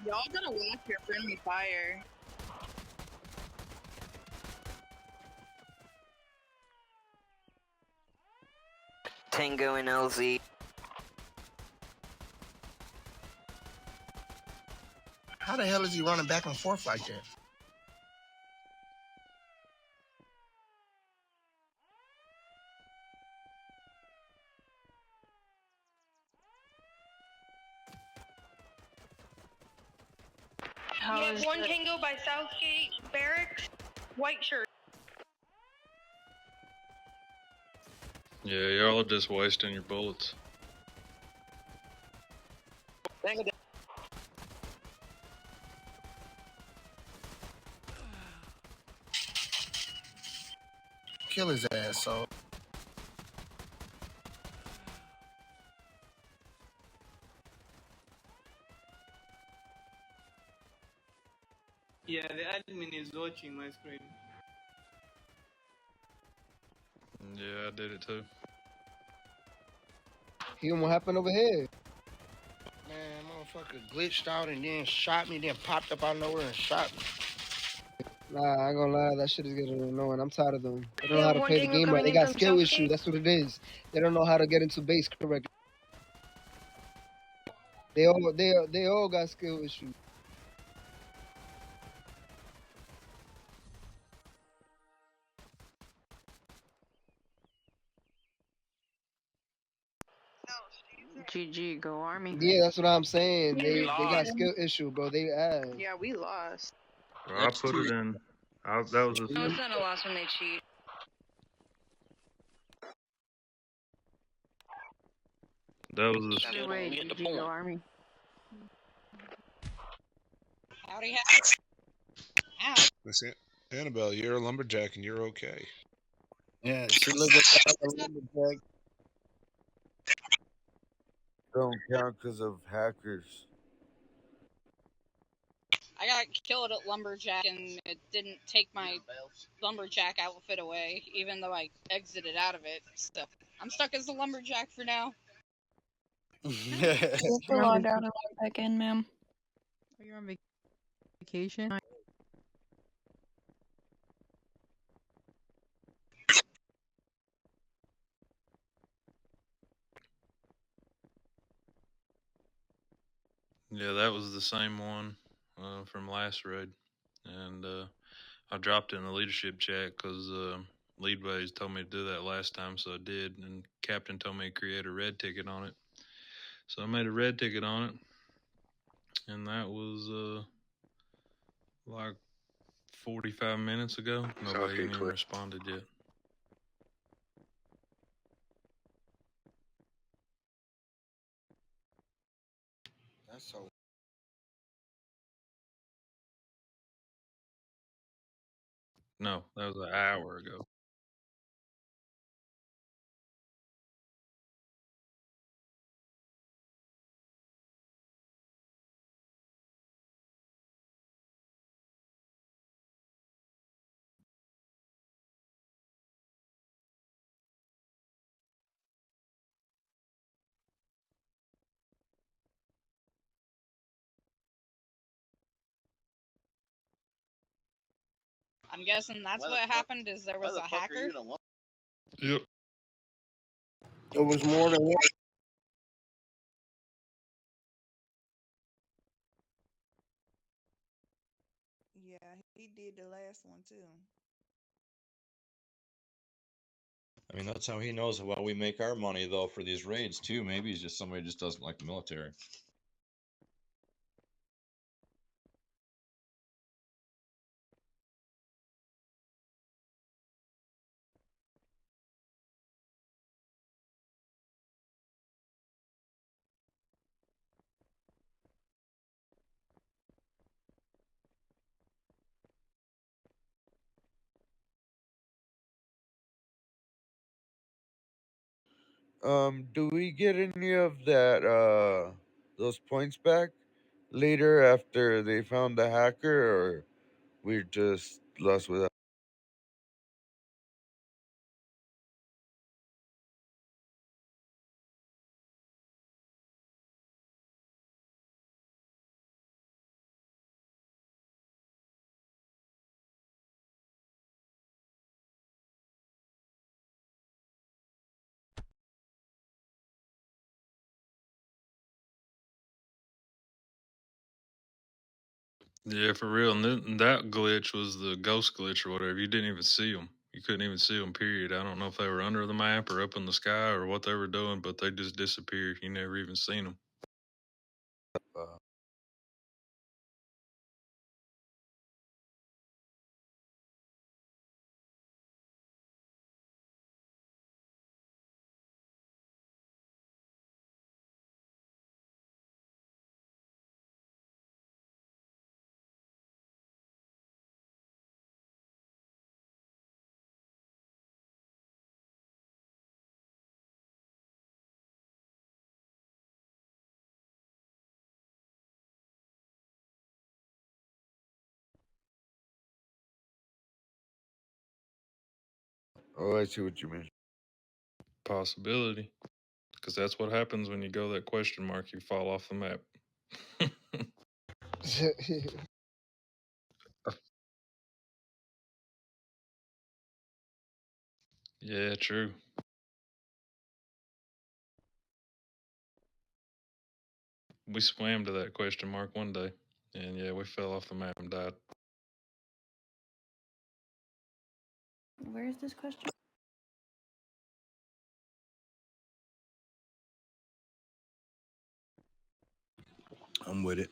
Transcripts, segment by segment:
Y'all gotta watch your friendly fire. Tango and LZ. How the hell is he running back and forth like that? We have one Tango by Southgate Barracks, white shirt. Yeah, y'all are just wasting your bullets. Kill his ass, so. Yeah, the admin is watching my screen. Yeah, I did it too. Hear what happened over here? Man, motherfucker glitched out and then shot me, then popped up out of nowhere and shot me. Nah, I ain't gonna lie, that shit is getting annoying. I'm tired of them. They don't know Yeah, how to one play the Tango game right. coming They in got from skill Southgate. issue. That's what it is. They don't know how to get into base correctly. They all got skill issues. GG, go Army. Yeah, that's what I'm saying. Yeah, They we got lost. skill issue, bro. They ass. Yeah, we lost. Well, I put it in. That was a. No, it's not a loss when they cheat. That was a. Either way, GG, go Army. Howdy, Ow. Listen, Annabelle, you're a lumberjack and you're okay. Yeah, she look like a lumberjack. Don't count because of hackers. I got killed at Lumberjack and it didn't take my Lumberjack outfit away, even though I exited out of it. So I'm stuck as a Lumberjack for now. You have to log out and log back in, ma'am. Are you on vacation? Yeah, that was the same one from last raid, and I dropped it in the leadership chat because Leadways told me to do that last time, so I did, and Captain told me to create a red ticket on it, so I made a red ticket on it, and that was like 45 minutes ago. Nobody even responded yet. That's so. No, that was an hour ago. I'm guessing that's what happened. Is there was a hacker? Yep. It was more than one. Yeah, he did the last one too. I mean, that's how he knows how we make our money, though, for these raids, too. Maybe he's just somebody who just doesn't like the military. Do we get any of that, those points back later after they found the hacker, or we're just lost without? Yeah, for real. And that glitch was the ghost glitch or whatever. You didn't even see them. You couldn't even see them. Period. I don't know if they were under the map or up in the sky or what they were doing, but they just disappeared. You never even seen them. Uh, oh, I see what you mean. Possibility. Because that's what happens when you go that question mark. You fall off the map. Yeah, true. We swam to that question mark one day. And yeah, we fell off the map and died. Where is this question? I'm with it.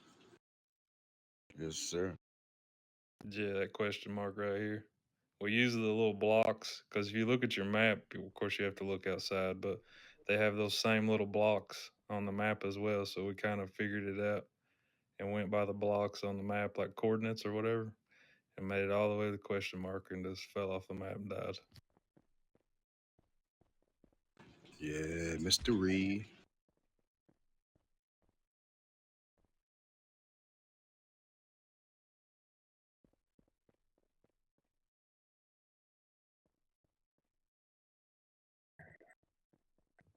Yes, sir. Yeah, that question mark right here. We use the little blocks because if you look at your map, of course you have to look outside, but they have those same little blocks on the map as well. So we kind of figured it out and went by the blocks on the map, like coordinates or whatever, and made it all the way to the question mark and just fell off the map and died. Yeah, Mr. Reed.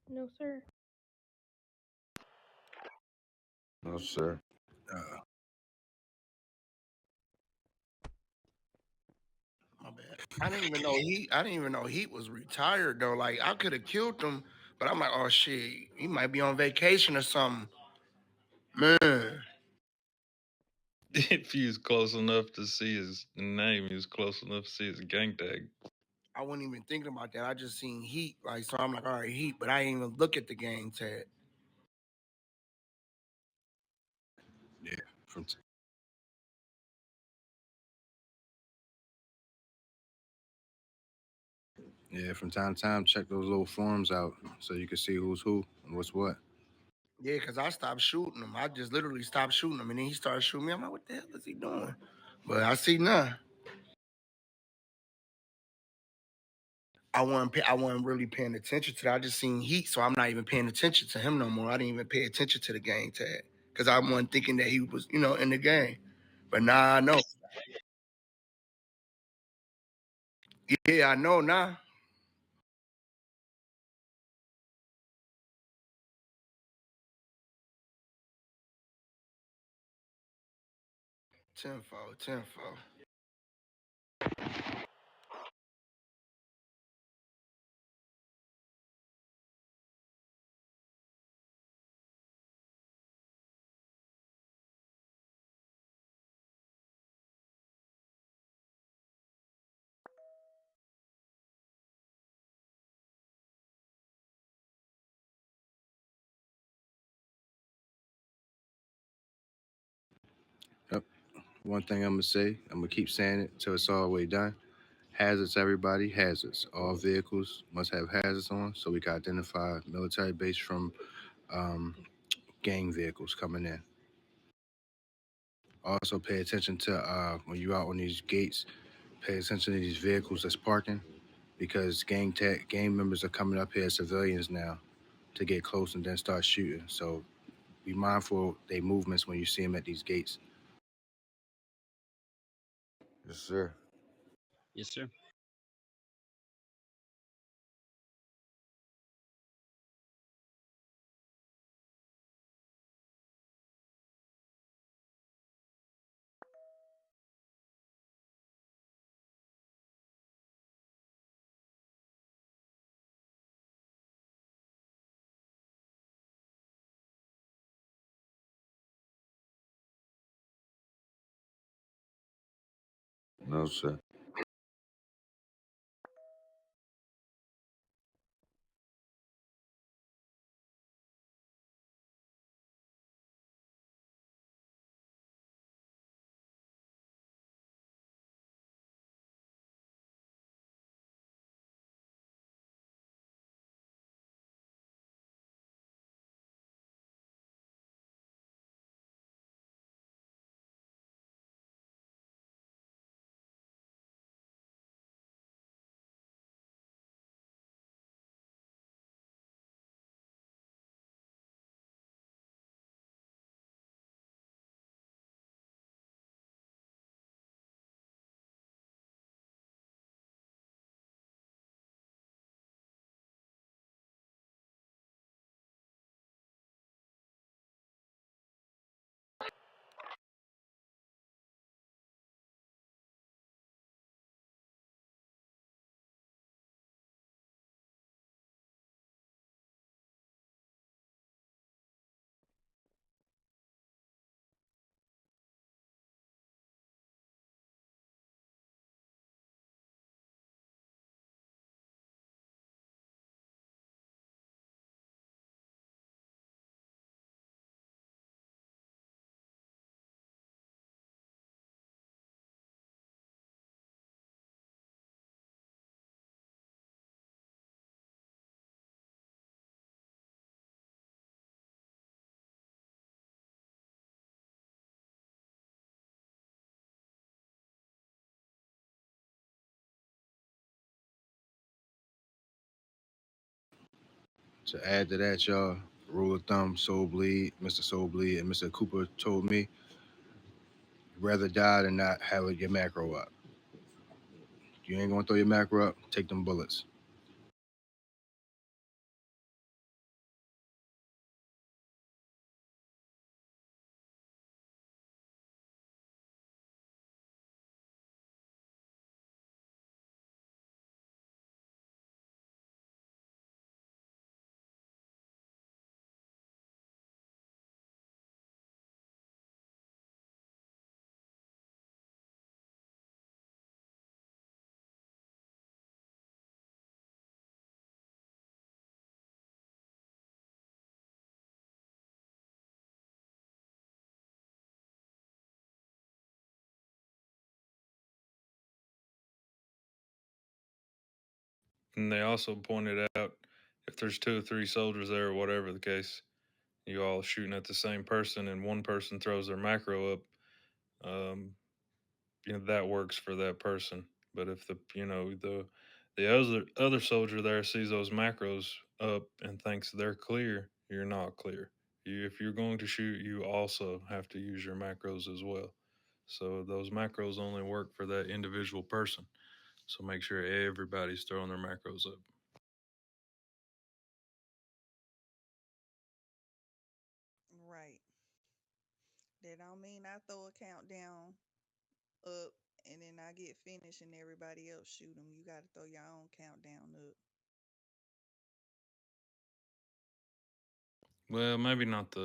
No, sir. No, sir. My bad. I didn't even know Heat was retired though. Like I could have killed him, but I'm like, oh shit, he might be on vacation or something. Man, If he was close enough to see his name, he was close enough to see his gang tag. I wasn't even thinking about that. I just seen Heat, like so. I'm like, all right, Heat, but I didn't even look at the game tag. Yeah, from from time to time, check those little forums out so you can see who's who and what's what. Yeah, because I stopped shooting him. I just literally stopped shooting him, and then he started shooting me. I'm like, what the hell is he doing? But I see now. I wasn't really paying attention to that. I just seen Heat, so I'm not even paying attention to him no more. I didn't even pay attention to the game tag because I wasn't thinking that he was, in the game. But now I know. Yeah, I know now. Tenfold, tenfold. Yep. One thing I'm gonna say, I'm gonna keep saying it till it's all the way done. Hazards, everybody, hazards. All vehicles must have hazards on, so we can identify military base from um, gang vehicles coming in. Also, pay attention to when you're out on these gates. Pay attention to these vehicles that's parking, because gang members are coming up here as civilians now to get close and then start shooting. So be mindful of their movements when you see them at these gates. Yes, sir. Yes, sir. No, sir. To add to that, y'all, rule of thumb, Soul Bleed, Mr. Soul Bleed, and Mr. Cooper told me, rather die than not have your macro up. You ain't gonna throw your macro up, take them bullets. And they also pointed out if there's 2 or 3 soldiers there or whatever the case, you all shooting at the same person and one person throws their macro up, that works for that person. But if the other soldier there sees those macros up and thinks they're clear, you're not clear. If you're going to shoot, you also have to use your macros as well. So those macros only work for that individual person. So make sure everybody's throwing their macros up. Right. That don't mean I throw a countdown up and then I get finished and everybody else shoot them. You got to throw your own countdown up. Well, maybe not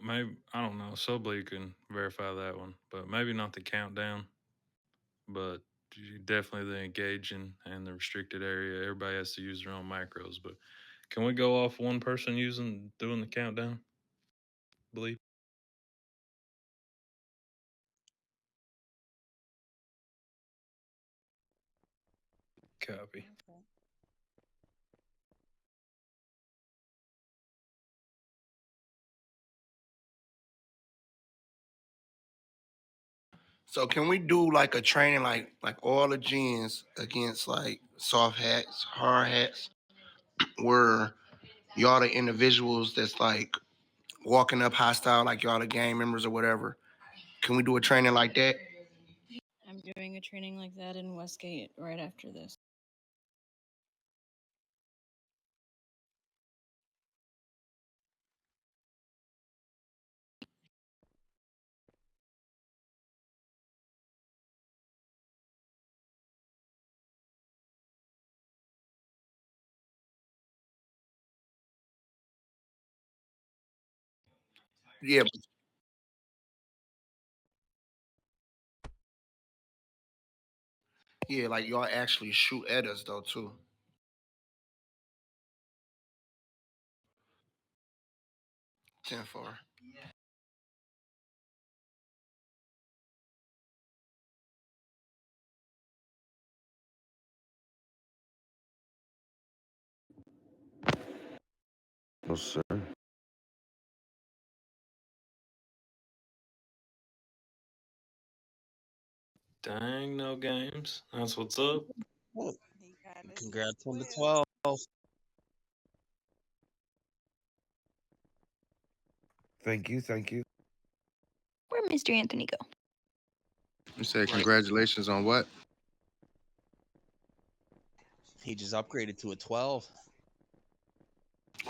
maybe I don't know. Sobly can verify that one, but maybe not the countdown. But definitely the engaging and the restricted area. Everybody has to use their own macros. But can we go off one person doing the countdown? Believe. Copy. Okay. So can we do like a training like all the gens against like soft hats, hard hats, where y'all the individuals that's like walking up hostile, like y'all the gang members or whatever? Can we do a training like that? I'm doing a training like that in Westgate right after this. Yeah. Yeah, like y'all actually shoot at us though too. Ten four. No, sir. Dang, no games. That's what's up. Congrats on the 12. Thank you, thank you. Where'd Mr. Anthony go? You say congratulations on what? He just upgraded to a 12.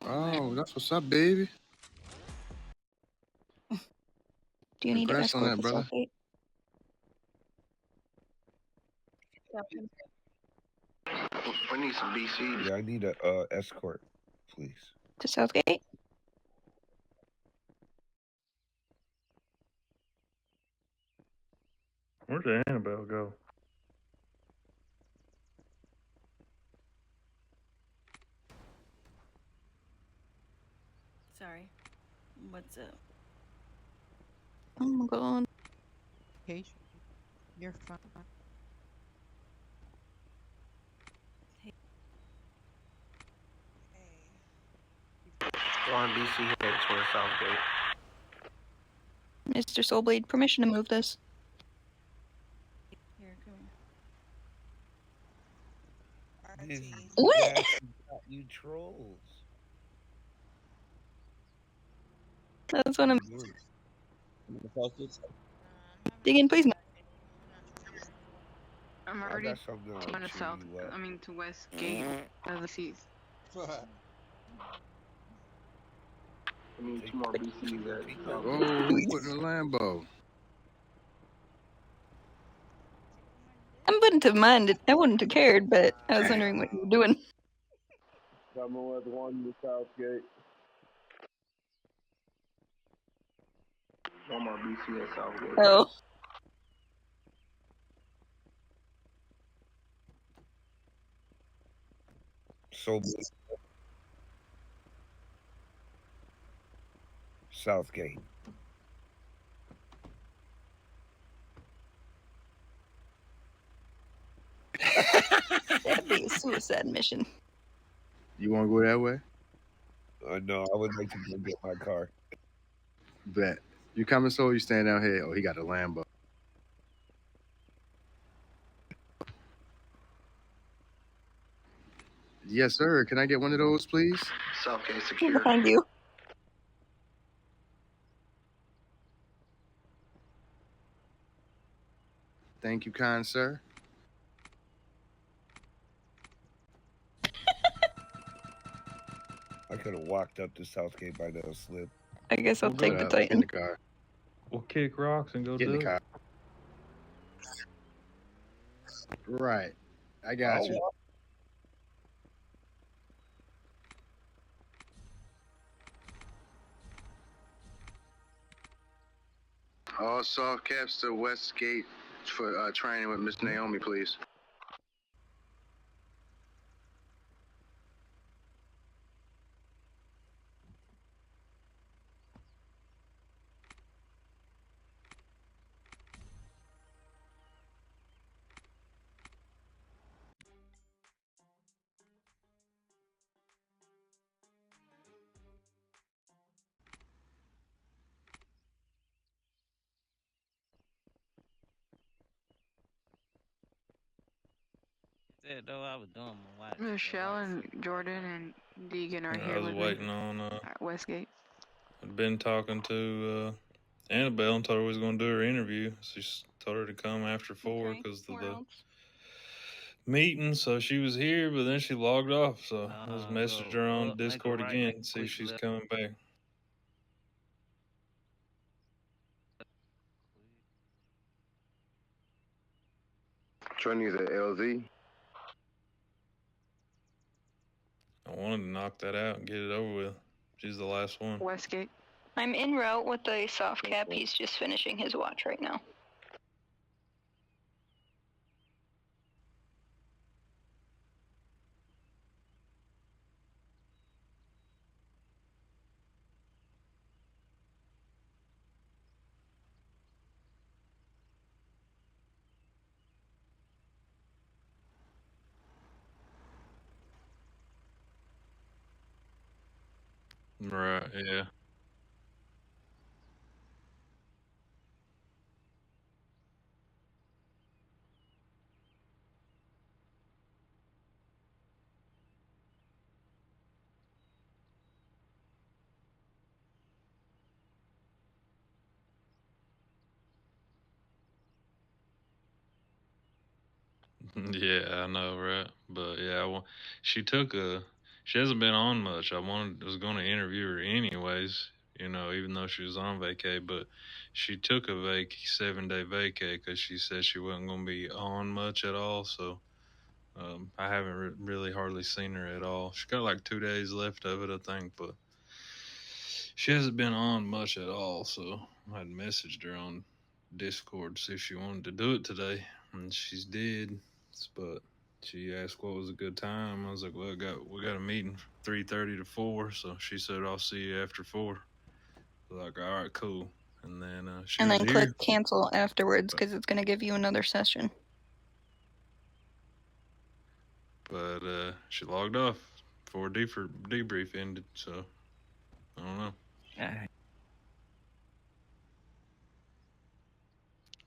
Oh, that's what's up, baby. Do you need to Congrats on escort that, the brother. Southgate? We need some BCs. Yeah, I need a escort, please. To Southgate? Where'd Annabelle go? Sorry. What's up? Oh my god. Okay. You're fine. Go on BC headed towards Southgate. Mr. Soulblade, permission to move this. Here, come here. This What? gas got you trolls. That's what I'm digging, please. I'm I already got something going to to cheer South. you up. I mean to Westgate of the seats. We need 2 more BCs at Oh, who put in the Lambo? I wouldn't have minded. I wouldn't have cared, but I was wondering what you were doing. Coming with one to Southgate. 1 more BC at Southgate. Oh. So Southgate. That'd be a suicide mission. You want to go that way? No, I would like to go get my car. Bet. You coming, so you stand down here? Oh, he got a Lambo. Yes, sir. Can I get one of those, please? Southgate secure. Behind you. Thank you, kind sir. I could have walked up to Southgate by no slip. I guess I'll take the Get in Titan. the car. We'll kick rocks and go Get in do the it. car. Right. I got you. All soft caps to Westgate for training with Miss Naomi, please. Said though I was doing my watch. Michelle and Jordan and Deegan are I here was with waiting me on. at Westgate. I'd been talking to Annabelle and told her we was going to do her interview. So she told her to come after 4 because of the meeting. So she was here, but then she logged off. So I just messaged her on Discord again and see if she's coming back. Training at LZ. I wanted to knock that out and get it over with. She's the last one. Westgate. I'm en route with a soft cap. He's just finishing his watch right now. Right. Yeah. Yeah, I know, right? But yeah, she took a. She hasn't been on much. Was going to interview her anyways. Even though she was on vacay, but she took a 7-day vacay because she said she wasn't going to be on much at all. So I haven't really hardly seen her at all. She got like 2 days left of it, I think, but she hasn't been on much at all. So I had messaged her on Discord to see if she wanted to do it today, and she's did. But she asked what was a good time. I was like, well, we got a meeting 3:30 to 4. So she said, I'll see you after 4. I was like, all right, cool. And then she And was then here, click cancel afterwards because it's going to give you another session. but she logged off before debrief ended. So I don't know.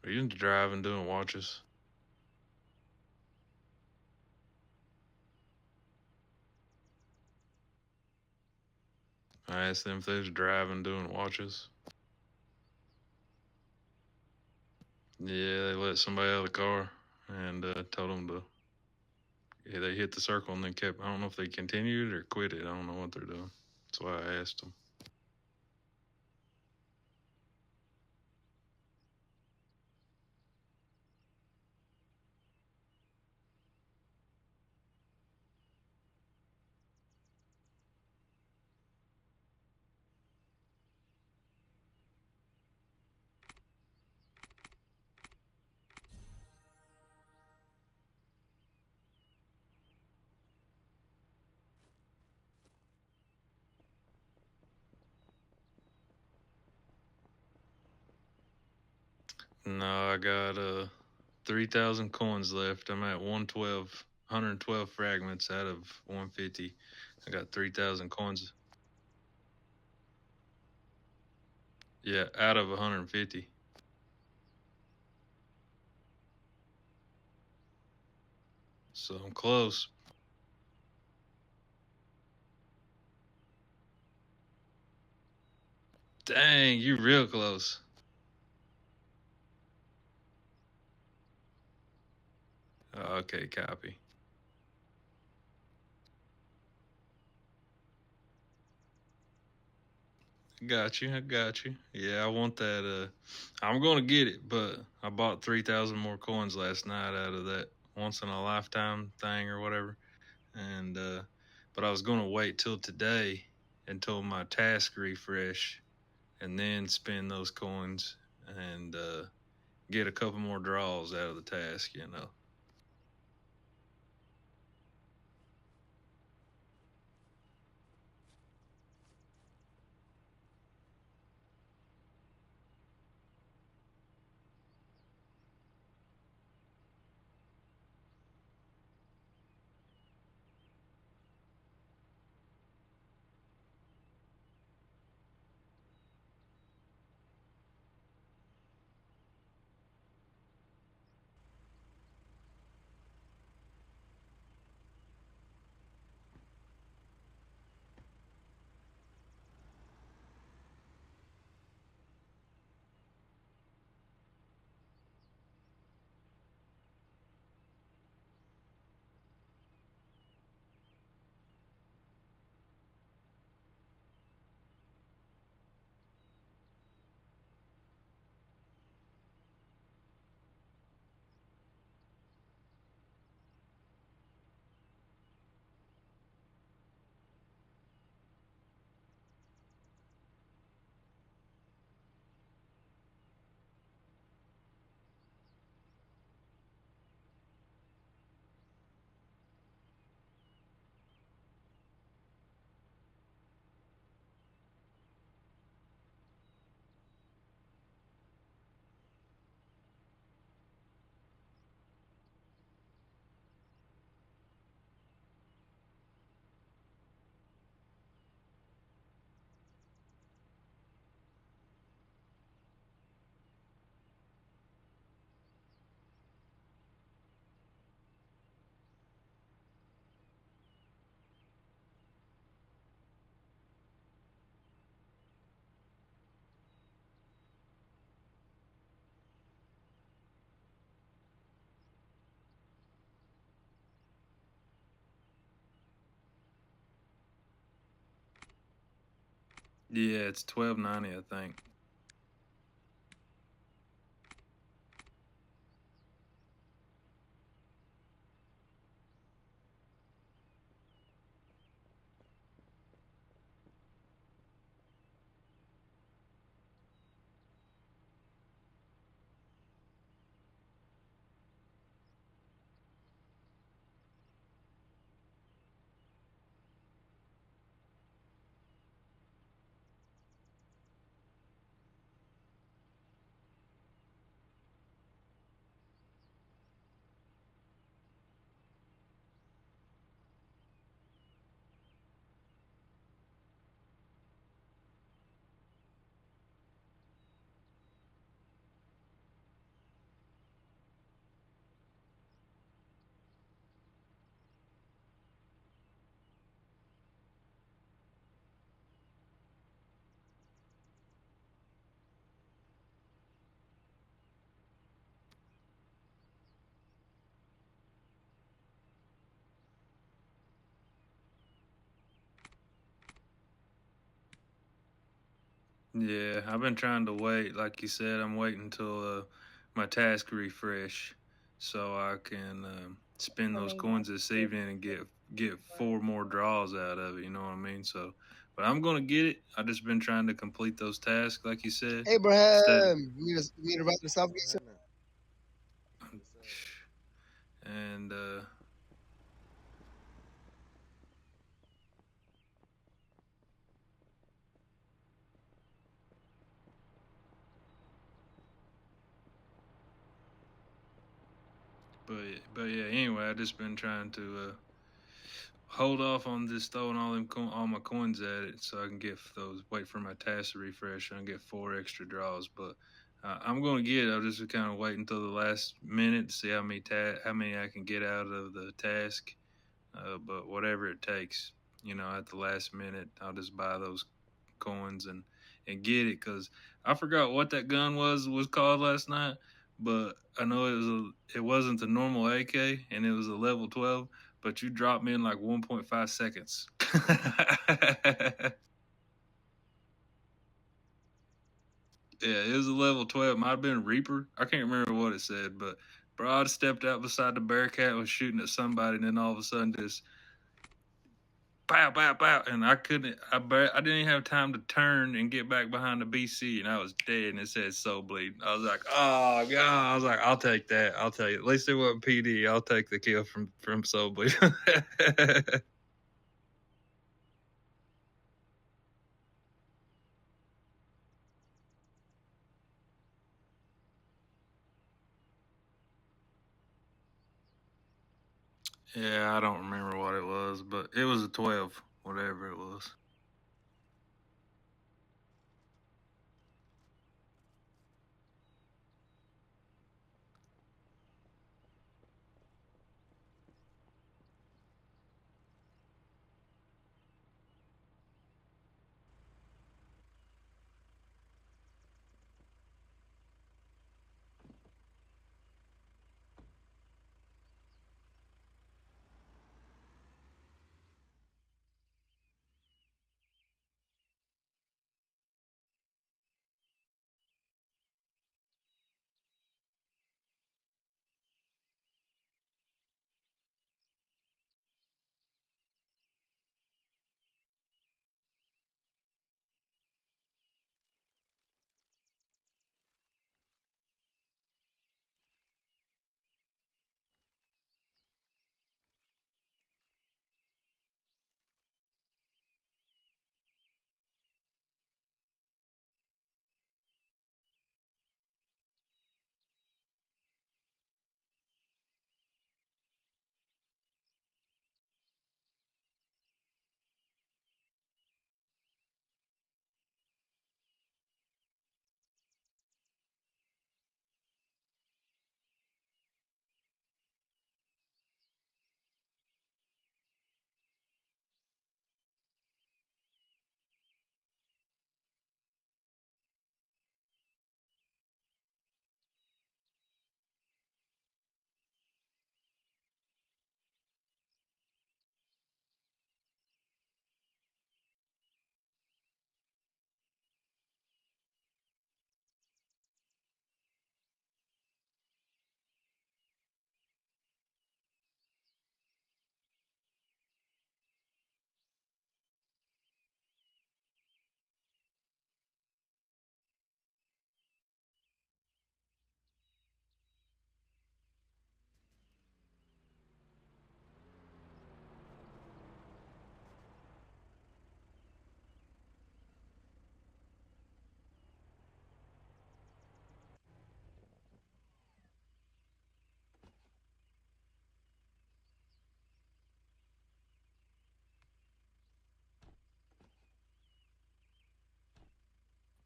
Are you into driving, doing watches? I asked them if they was driving, doing watches. Yeah, they let somebody out of the car and told them to. Yeah, they hit the circle and then kept. I don't know if they continued or quit it. I don't know what they're doing. That's why I asked them. No, I got 3,000 coins left. I'm at 112 fragments out of 150. I got 3,000 coins. Yeah, out of 150. So I'm close. Dang, you real close. Okay, copy. I got you. Yeah, I want that. I'm gonna get it, but I bought 3,000 more coins last night out of that once in a lifetime thing or whatever. And but I was gonna wait till today until my task refresh, and then spend those coins and get a couple more draws out of the task. Yeah, it's 1290, I think. Yeah, I've been trying to wait. Like you said, I'm waiting until my task refresh so I can spend those coins this evening and get 4 more draws out of it. You know what I mean? So, but I'm gonna get it. I just been trying to complete those tasks, like you said. Instead, Abraham, you need to ride the Southgate. Sir? and but yeah. Anyway, I just been trying to hold off on just throwing all my coins at it so I can get those. Wait for my task to refresh and get 4 extra draws. But I'm gonna get it. I'll just kind of wait until the last minute to see how many I can get out of the task. But whatever it takes, at the last minute, I'll just buy those coins and get it because I forgot what that gun was called last night. But I know it wasn't the normal AK and it was a level 12. But you dropped me in like 1.5 seconds. Yeah, it was a level 12. Might have been Reaper. I can't remember what it said, but bro, I stepped out beside the Bearcat, was shooting at somebody, and then all of a sudden just pow, pow, pow, and I couldn't. I didn't even have time to turn and get back behind the BC, and I was dead. And it said "soul bleed." I was like, "Oh god!" I was like, "I'll take that. I'll take it. At least it wasn't PD. I'll take the kill from soul bleed." Yeah, I don't remember what it was, but it was a 12, whatever it was.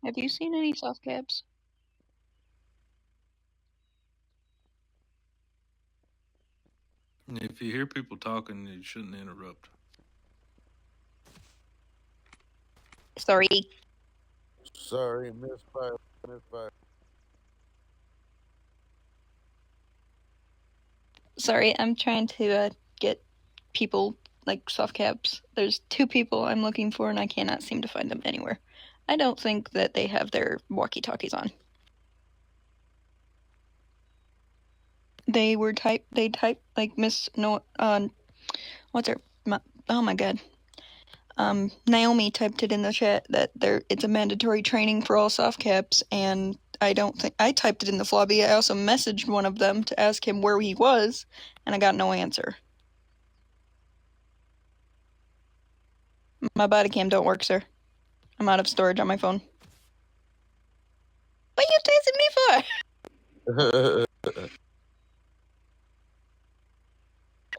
Have you seen any soft caps? If you hear people talking, you shouldn't interrupt. Sorry. Sorry, misfire, misfire. Sorry, I'm trying to get people like soft caps. There's 2 people I'm looking for, and I cannot seem to find them anywhere. I don't think that they have their walkie-talkies on. They typed like Miss No what's her oh my god. Naomi typed it in the chat that it's a mandatory training for all soft caps, and I don't think I typed it in the lobby. I also messaged one of them to ask him where he was, and I got no answer. My body cam don't work, sir. I'm out of storage on my phone. What you tasing me for?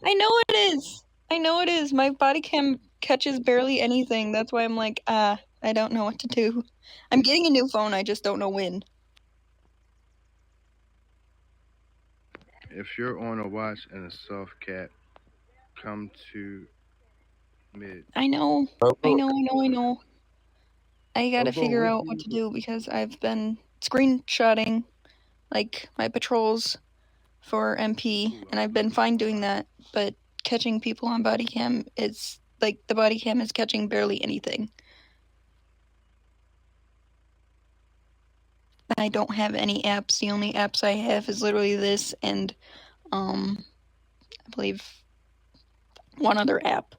I know it is. I know it is. My body cam catches barely anything. That's why I'm like, I don't know what to do. I'm getting a new phone. I just don't know when. If you're on a watch and a soft cap, come to mid. I know. I know. I gotta figure with out what to do because I've been screenshotting like my patrols for MP, and I've been fine doing that, but catching people on body cam is like the body cam is catching barely anything. I don't have any apps. The only apps I have is literally this and I believe one other app,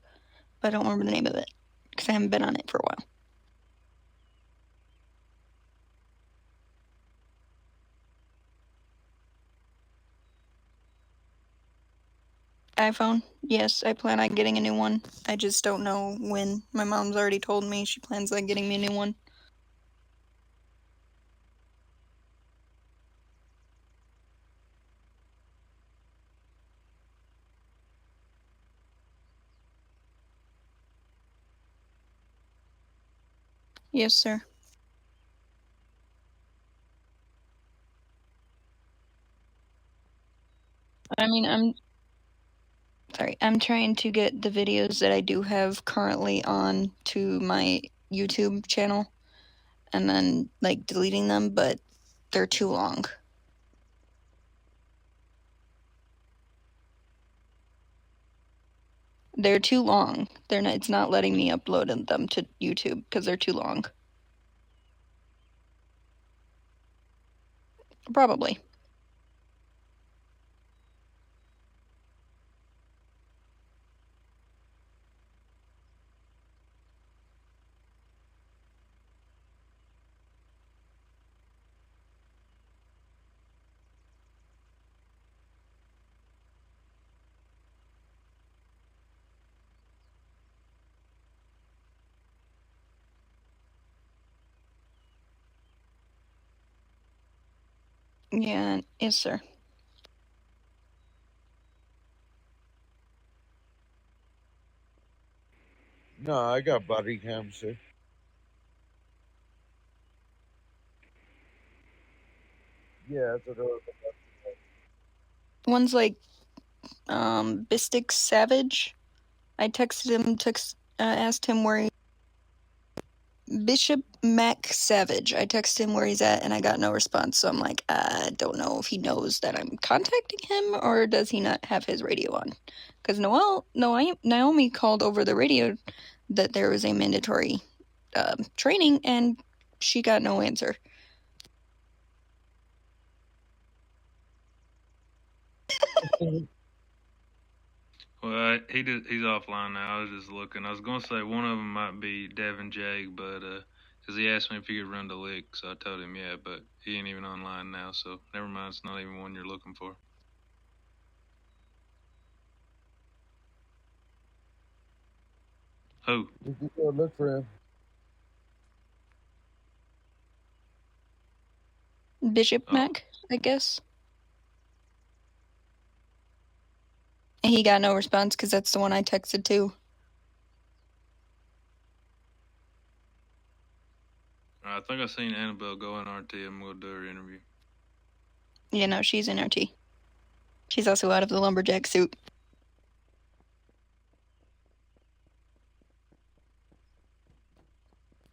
but I don't remember the name of it because I haven't been on it for a while. iPhone, yes, I plan on getting a new one. I just don't know when. My mom's already told me she plans on getting me a new one. Yes, sir. I mean, I'm trying to get the videos that I do have currently on to my YouTube channel and then like deleting them, but they're too long. They're too long. It's not letting me upload them to YouTube because they're too long. Probably. Yeah, yes, sir. No, I got body cam, sir. Yeah, that's what I was about to say. One's like Bistic Savage. I texted him, asked him where he... Bishop Mac Savage. I texted him where he's at, and I got no response. So I'm like, I don't know if he knows that I'm contacting him, or does he not have his radio on? Because Naomi called over the radio that there was a mandatory training, and she got no answer. Well, he's offline now. I was just looking. I was gonna say one of them might be Devin Jake, but because he asked me if he could run the lick, so I told him yeah, but he ain't even online now, so never mind. It's not even one you're looking for. Who? We can go look for him. Bishop Mac, I guess. And he got no response because that's the one I texted to. I think I seen Annabelle go in RT. I'm gonna do her interview. Yeah, no, she's in RT. She's also out of the lumberjack suit.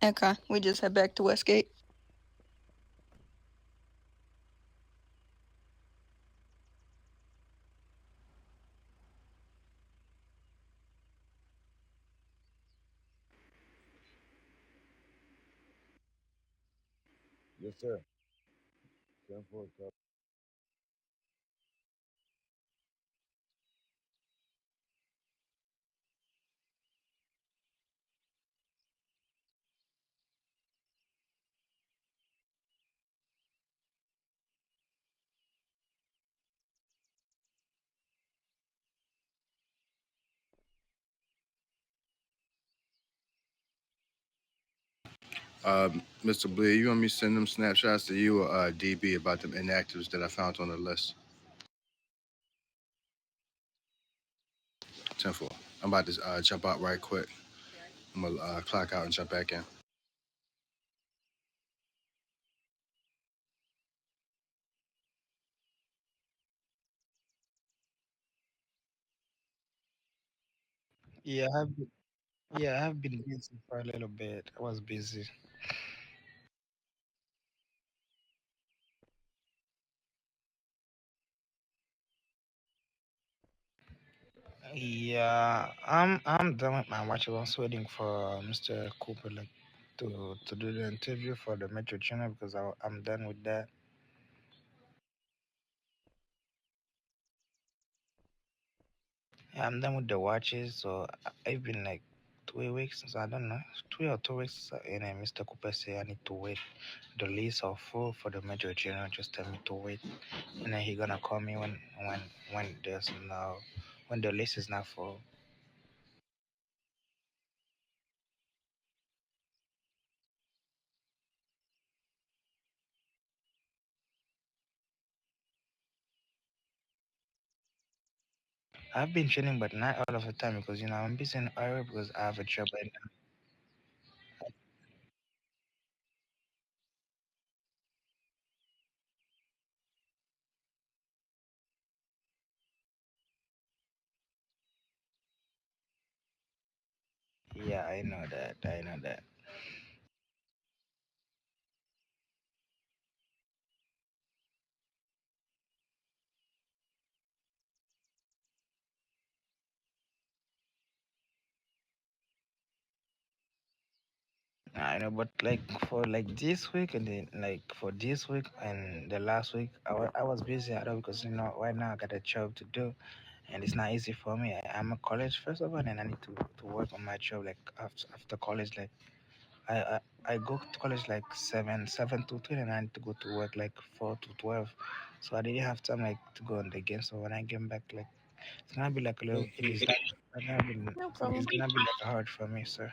Okay, we just head back to Westgate. Yes, sir. 10-4, copy. Mr. Blair, you want me to send them snapshots to you or DB about them inactives that I found on the list? 10-4. I'm about to jump out right quick. I'm gonna clock out and jump back in. I've been busy for a little bit. I was busy. Yeah, I'm done with my watch. I was waiting for Mr. Cooper like to do the interview for the Metro Channel because I'm done with that. Yeah, I'm done with the watches, so I've been like 2 weeks, so I don't know, 3 or 2 weeks, and then Mr. Cooper say I need to wait. The list are full for the Metro Channel. Just tell me to wait, and then he gonna call me when there's no when the list is not full. I've been training, but not all of the time because I'm busy in Iowa because I have a job right now. Yeah, I know that. I know that. I know, but like for like this week and then like for this week and the last week, I was busy at all because right now I got a job to do, and it's not easy for me. I'm a college first of all, and I need to work on my job like after college. Like I, I I go to college like seven to 3, and I need to go to work like 4 to 12. So I didn't have time like to go on the game. So when I get back, like it's gonna be like a little. It is. No problem. It's gonna be like hard for me, sir.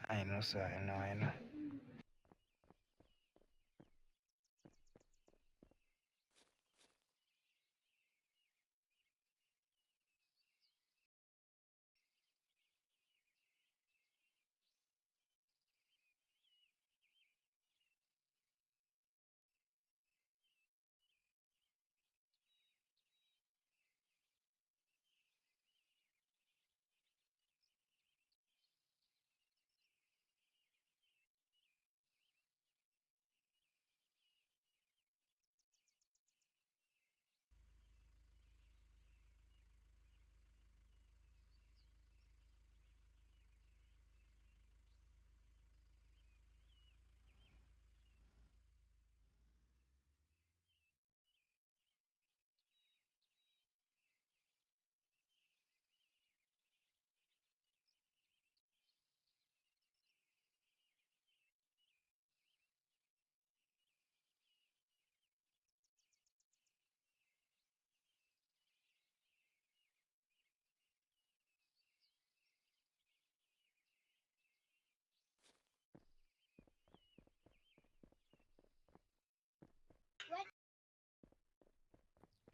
I know, sir. I know. I know.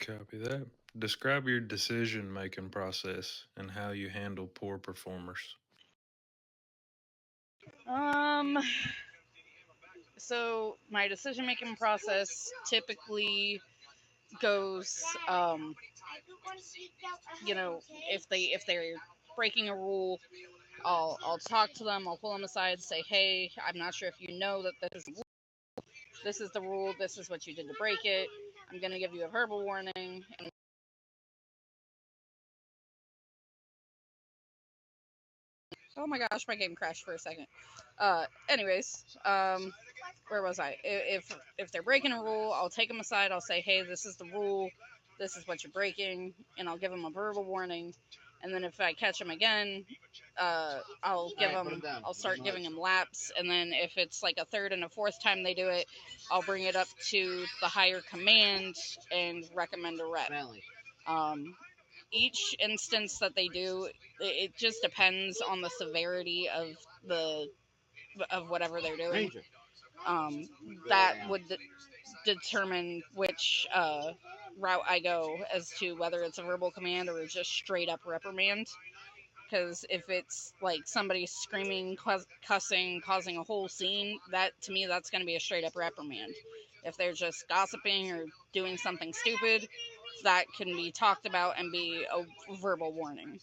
Copy that. Describe your decision making process and how you handle poor performers. So my decision making process typically goes, you know, if they're breaking a rule, I'll talk to them. I'll pull them aside, say, hey, I'm not sure if you know that this is the rule. This is what you did to break it. I'm gonna give you a verbal warning. And oh my gosh, my game crashed for a second. Anyways, where was I? If they're breaking a rule, I'll take them aside. I'll say, hey, this is the rule. This is what you're breaking, and I'll give them a verbal warning. And then if I catch them again, I'll start giving them laps. And then if it's like a third and a fourth time they do it, I'll bring it up to the higher command and recommend a rep. Each instance that they do, it just depends on the severity of whatever they're doing. That would determine which route I go as to whether it's a verbal command or just straight up reprimand. Because if it's like somebody screaming, cussing, causing a whole scene, that to me that's going to be a straight up reprimand. If they're just gossiping or doing something stupid, that can be talked about and be a verbal warning.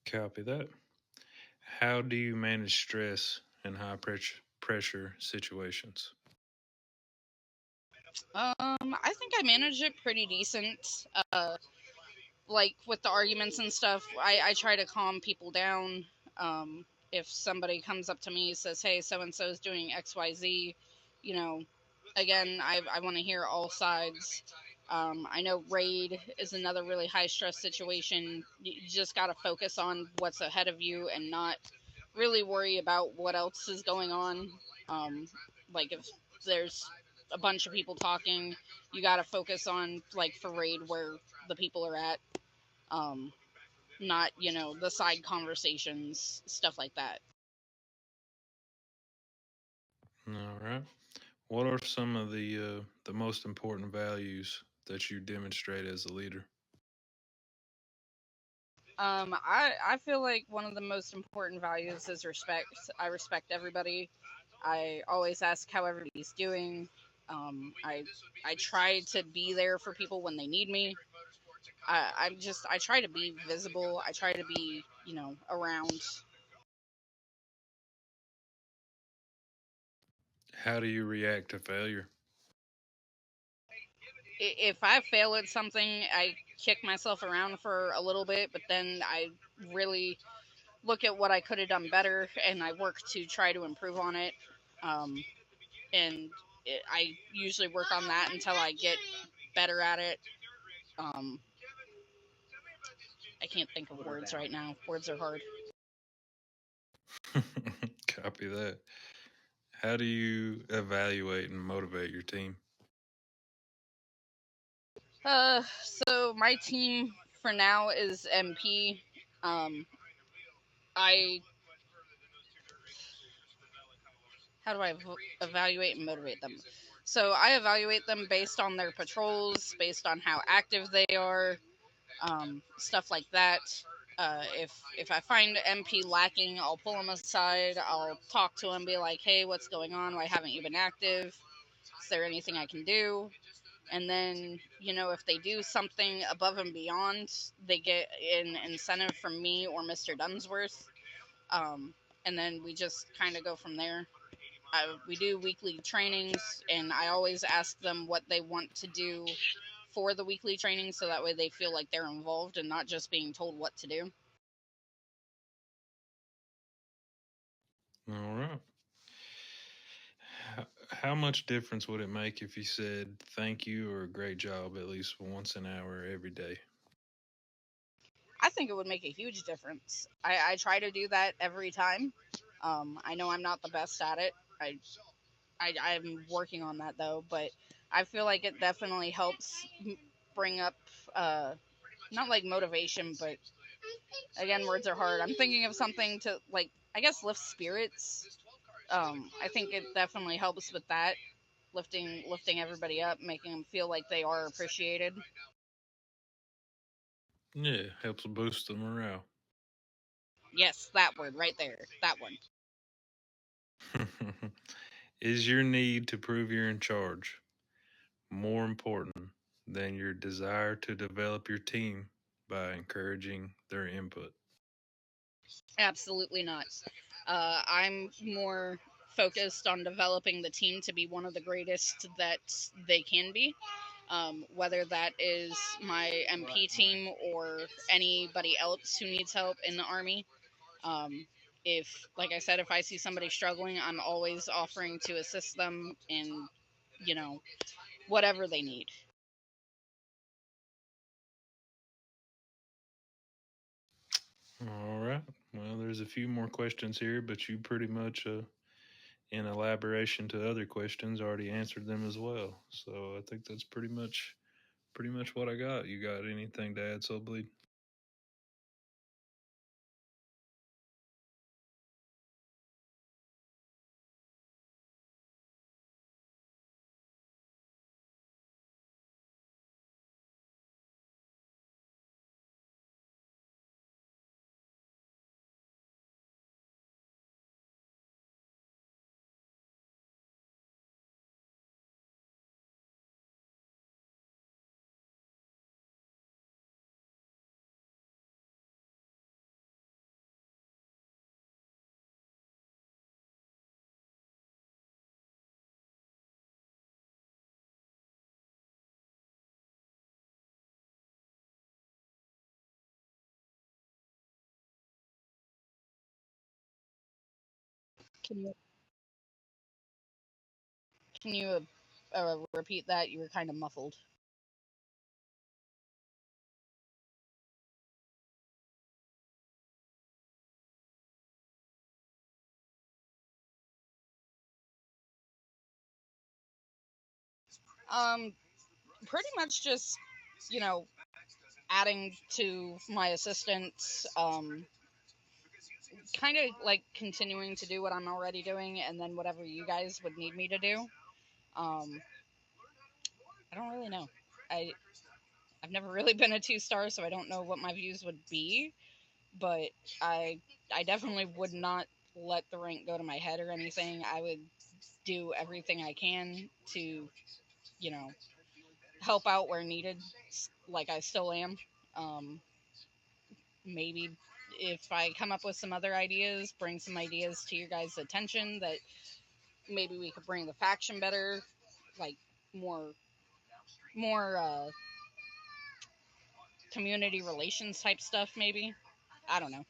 Copy that. How do you manage stress in high pressure situations? I think I manage it pretty decent. Like with the arguments and stuff, I try to calm people down. If somebody comes up to me and says, hey, so-and-so is doing XYZ, you know, again, I want to hear all sides. I know raid is another really high stress situation. You just got to focus on what's ahead of you and not really worry about what else is going on. Like if there's a bunch of people talking, you got to focus on, like for raid, where the people are at. Not, you know, the side conversations, stuff like that. All right. What are some of the most important values that you demonstrate as a leader? I feel like one of the most important values is respect. I respect everybody. I always ask how everybody's doing. I try to be there for people when they need me. I try to be visible. I try to be, you know, around. How do you react to failure? If I fail at something, I kick myself around for a little bit, but then I really look at what I could have done better, and I work to try to improve on it. I usually work on that until I get better at it. I can't think of words right now. Words are hard. Copy that. How do you evaluate and motivate your team? So my team for now is MP. How do I evaluate and motivate them? So I evaluate them based on their patrols, based on how active they are, stuff like that. If I find MP lacking, I'll pull them aside. I'll talk to them, be like, hey, what's going on? Why haven't you been active? Is there anything I can do? And then, you know, if they do something above and beyond, they get an incentive from me or Mr. Dunsworth. And then we just kind of go from there. We do weekly trainings, and I always ask them what they want to do for the weekly training, so that way they feel like they're involved and not just being told what to do. All right. How much difference would it make if you said thank you or great job at least once an hour every day? I think it would make a huge difference. I try to do that every time. I know I'm not the best at it. I'm working on that though, but I feel like it definitely helps bring up, not like motivation, but again, words are hard. I'm thinking of something to, like, I guess, lift spirits. I think it definitely helps with that. lifting everybody up, making them feel like they are appreciated. Yeah, helps boost the morale. Yes, that word right there. That one. Is your need to prove you're in charge more important than your desire to develop your team by encouraging their input? Absolutely not. I'm more focused on developing the team to be one of the greatest that they can be. Whether that is my MP team or anybody else who needs help in the Army. If, like I said, if I see somebody struggling, I'm always offering to assist them in, you know, whatever they need. All right. Well, there's a few more questions here, but you pretty much, in elaboration to other questions, already answered them as well. So I think that's pretty much what I got. You got anything to add, Soul Bleed? Can you repeat that? You were kind of muffled. Pretty much just, you know, adding to my assistants, kind of like continuing to do what I'm already doing, and then whatever you guys would need me to do. I don't really know. I've never really been a 2-star, so I don't know what my views would be, but I definitely would not let the rank go to my head or anything. I would do everything I can to, you know, help out where needed, like I still am. Maybe if I come up with some other ideas, bring some ideas to your guys' attention that maybe we could bring the faction better, like more community relations type stuff, maybe. I don't know.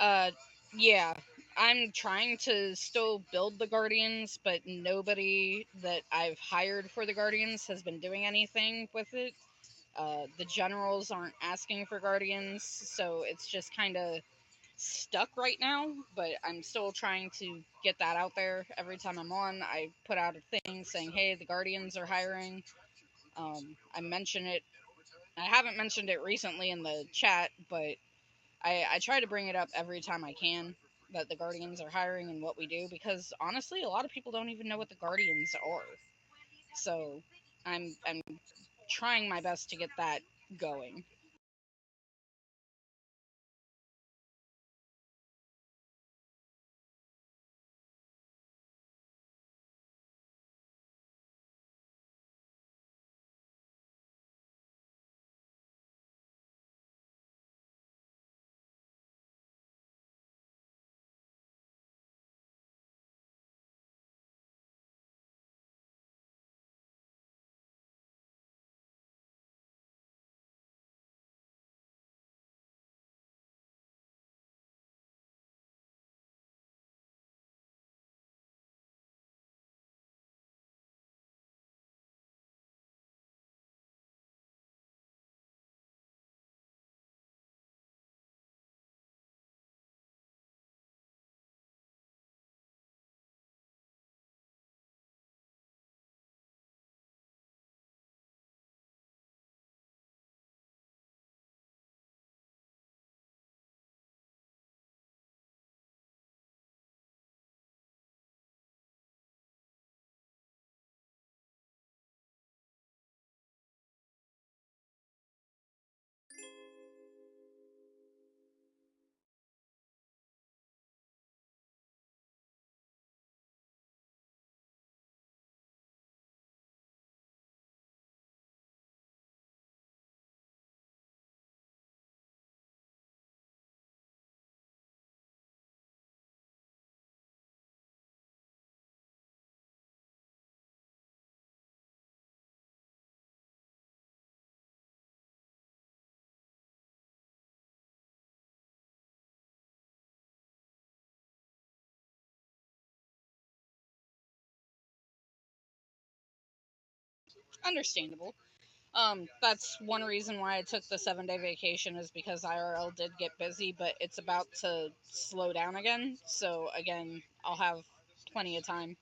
Uh, yeah, I'm trying to still build the Guardians, but nobody that I've hired for the Guardians has been doing anything with it. The generals aren't asking for Guardians, so it's just kind of stuck right now. But I'm still trying to get that out there. Every time I'm on, I put out a thing saying, "Hey, the Guardians are hiring." I mention it. I haven't mentioned it recently in the chat, but I try to bring it up every time I can, that the Guardians are hiring and what we do, because honestly, a lot of people don't even know what the Guardians are. So I'm trying my best to get that going. Understandable. That's one reason why I took the 7-day vacation is because IRL did get busy, but it's about to slow down again. So again, I'll have plenty of time.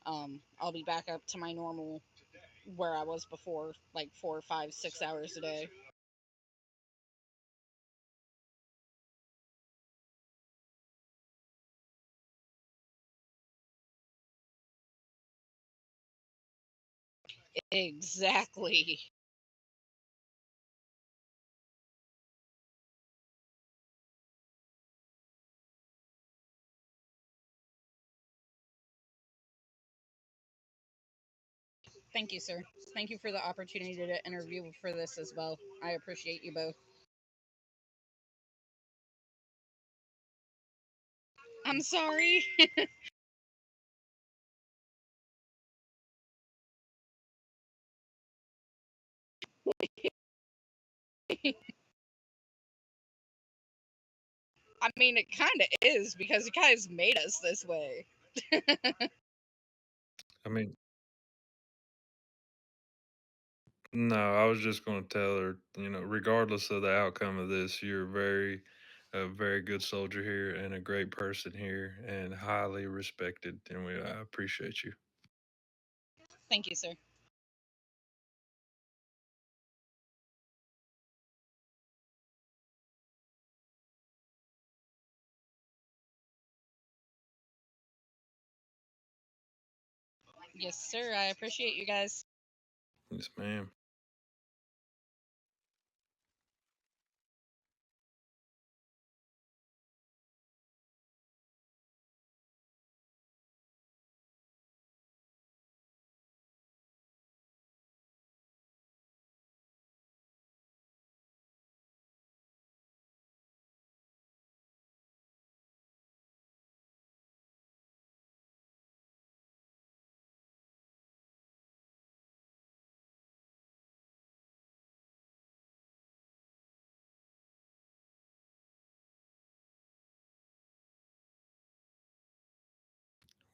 I'll be back up to my normal where I was before, like 4, 5, 6 hours a day. Exactly. Thank you, sir. Thank you for the opportunity to interview for this as well. I appreciate you both. I'm sorry. I mean, it kind of is because you guys made us this way. I mean, no, I was just going to tell her, regardless of the outcome of this, you're a very good soldier here and a great person here and highly respected. And I appreciate you. Thank you, sir. Yes, sir. I appreciate you guys. Yes, ma'am.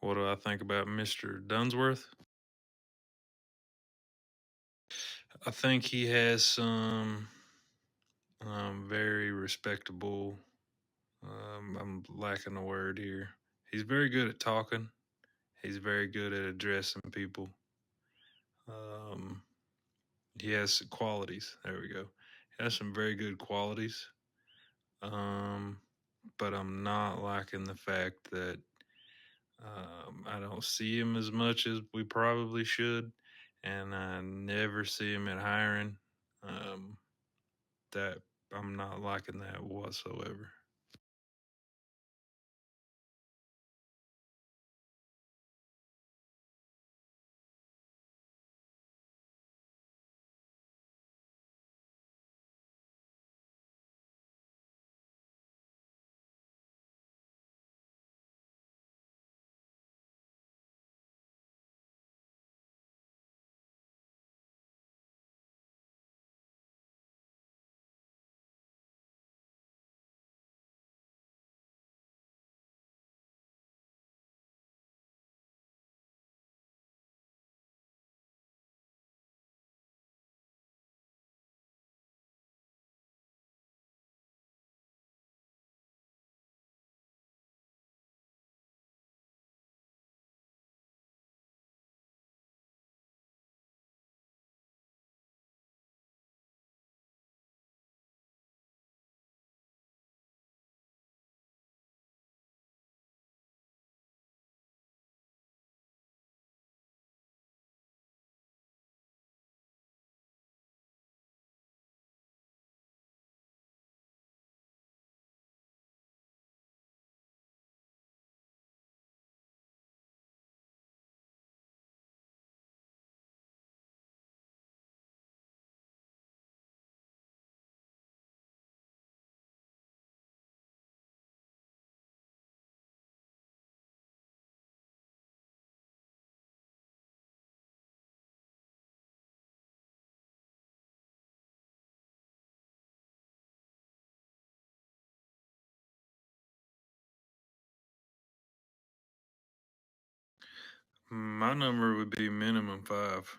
What do I think about Mr. Dunsworth? I think he has some very respectable. I'm lacking a word here. He's very good at talking. He's very good at addressing people. Um, he has qualities. There we go. He has some very good qualities. Um, but I'm not liking the fact that I don't see him as much as we probably should, and I never see him at hiring. Um, that I'm not liking that whatsoever. My number would be minimum 5.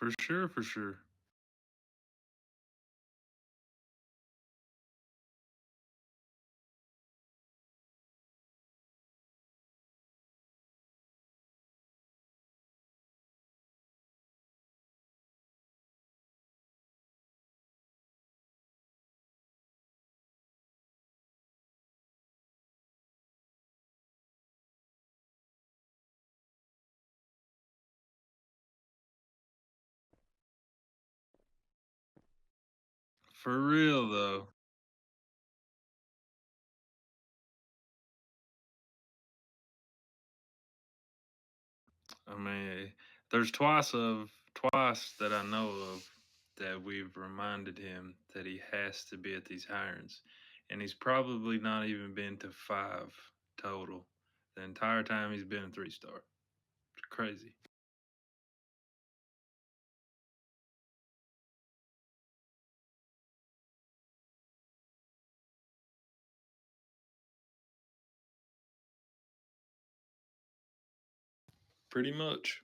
For sure, for sure. For real though. I mean, there's twice that I know of that we've reminded him that he has to be at these hirings, and he's probably not even been to 5 total. The entire time he's been a 3-star. It's crazy. Pretty much.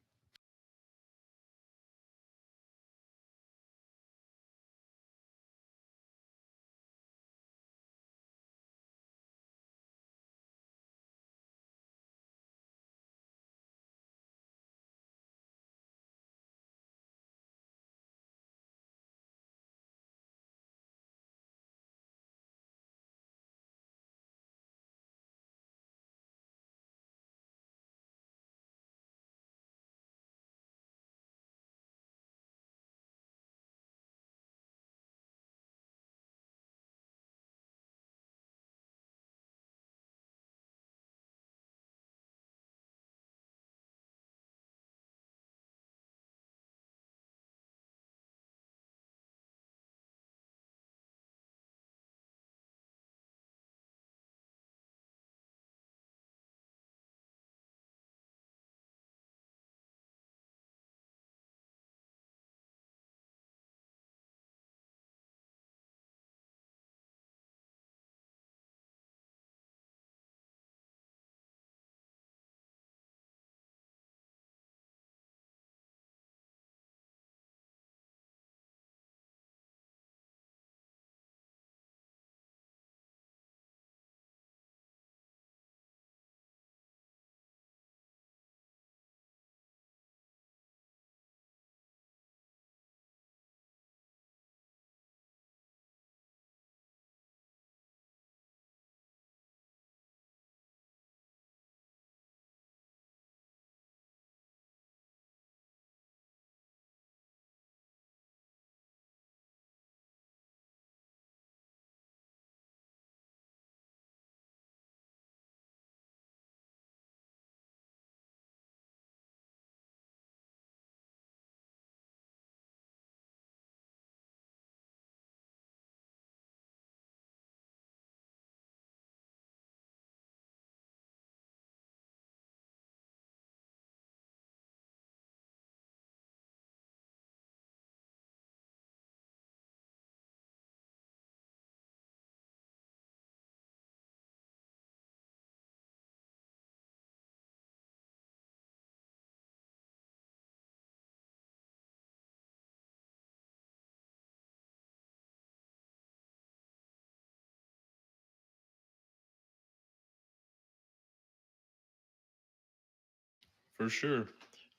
For sure.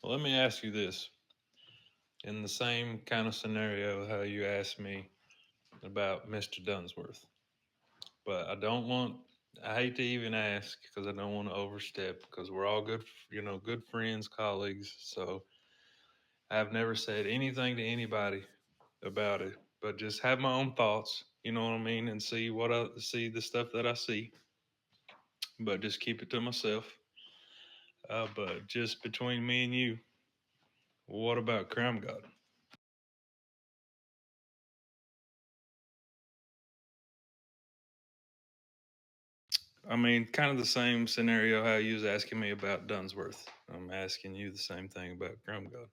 Well, let me ask you this. In the same kind of scenario how you asked me about Mr. Dunsworth. But I hate to even ask because I don't want to overstep because we're all good, good friends, colleagues. So I've never said anything to anybody about it, but just have my own thoughts, you know what I mean, and see the stuff that I see, but just keep it to myself. But just between me and you, what about Crime God? I mean, kind of the same scenario how you was asking me about Dunsworth. I'm asking you the same thing about Crime God.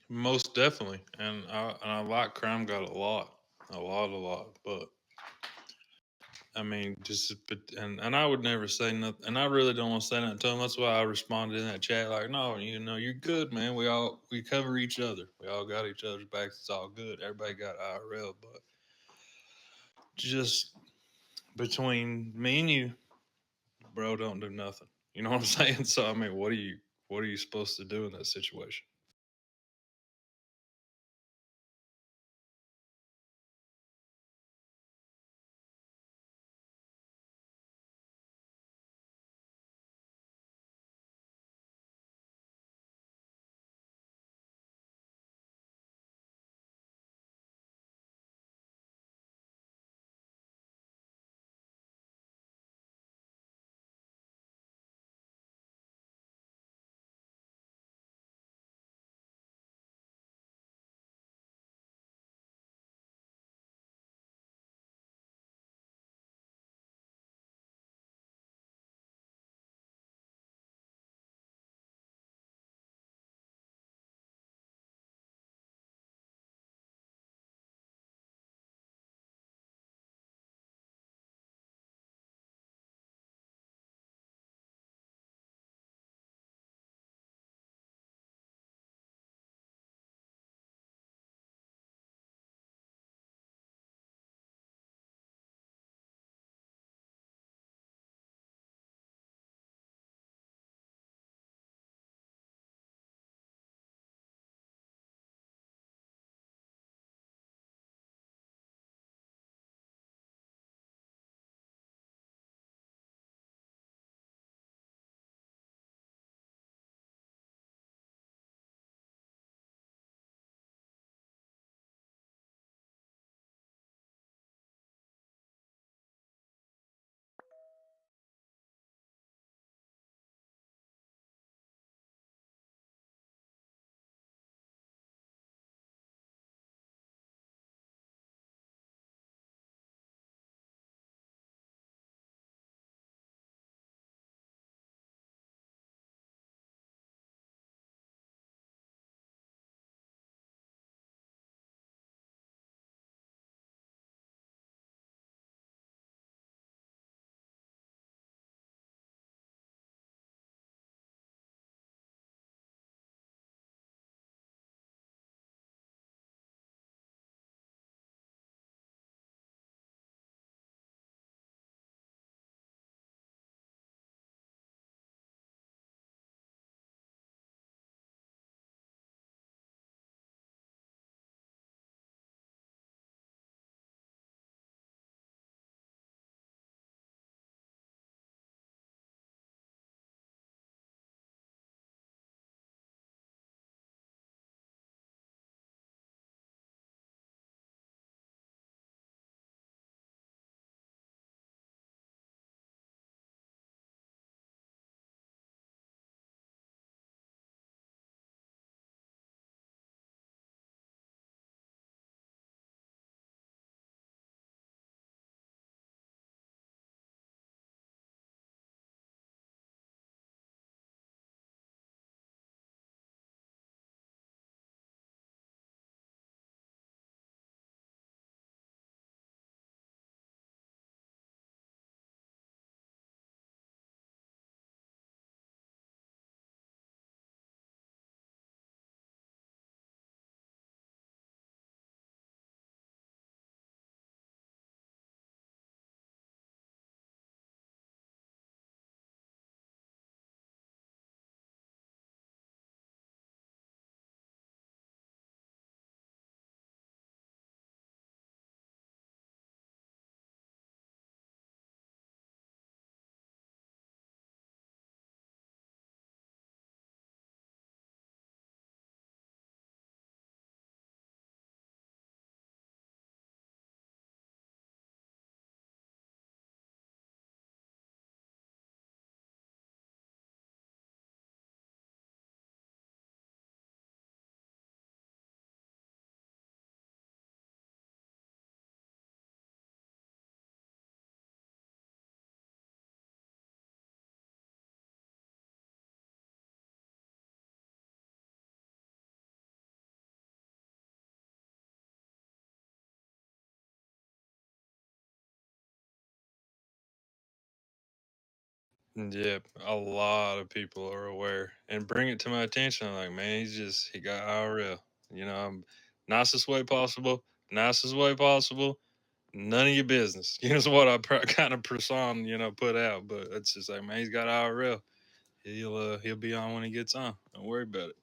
Most definitely, and I like Crime God a lot. But I mean, and I would never say nothing, and I really don't want to say nothing to him. That's why I responded in that chat like, no, you're good, man. We cover each other. We all got each other's backs. It's all good. Everybody got IRL, but just between me and you, bro, don't do nothing. You know what I'm saying? So I mean, what are you supposed to do in that situation? Yep, a lot of people are aware and bring it to my attention. I'm like, man, he got IRL. I'm nicest way possible, nicest way possible. None of your business. Is what I kind of person, put out. But it's just like, man, he's got IRL. He'll be on when he gets on. Don't worry about it.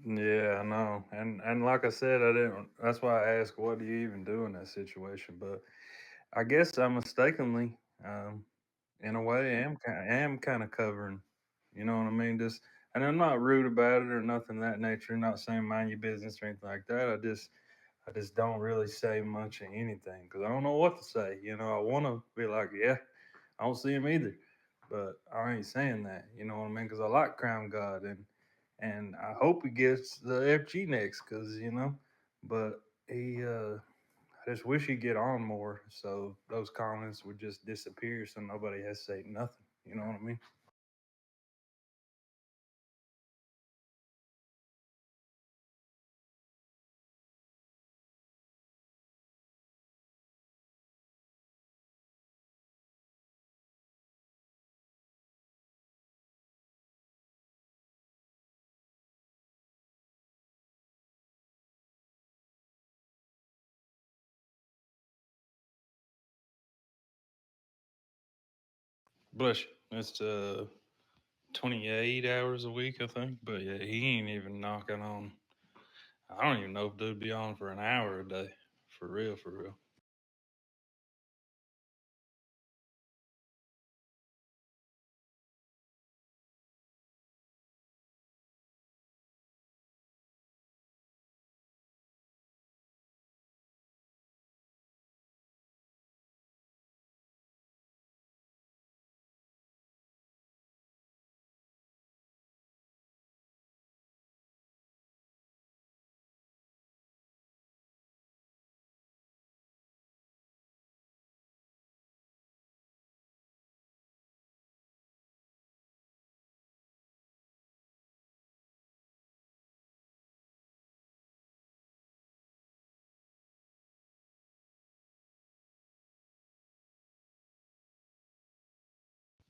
Yeah, I know. And like I said, I didn't. That's why I asked, what do you even do in that situation? But I guess I mistakenly, in a way, am kind of covering. You know what I mean? Just, and I'm not rude about it or nothing of that nature. Not saying mind your business or anything like that. I just don't really say much of anything because I don't know what to say. I want to be like, yeah, I don't see him either, but I ain't saying that. You know what I mean? Because I like Crown God and I hope he gets the FG next because but he I just wish he'd get on more so those comments would just disappear so nobody has to say nothing. You know what I mean? Bless you. It's 28 hours a week, I think. But yeah, he ain't even knocking on. I don't even know if dude be on for an hour a day. For real, for real.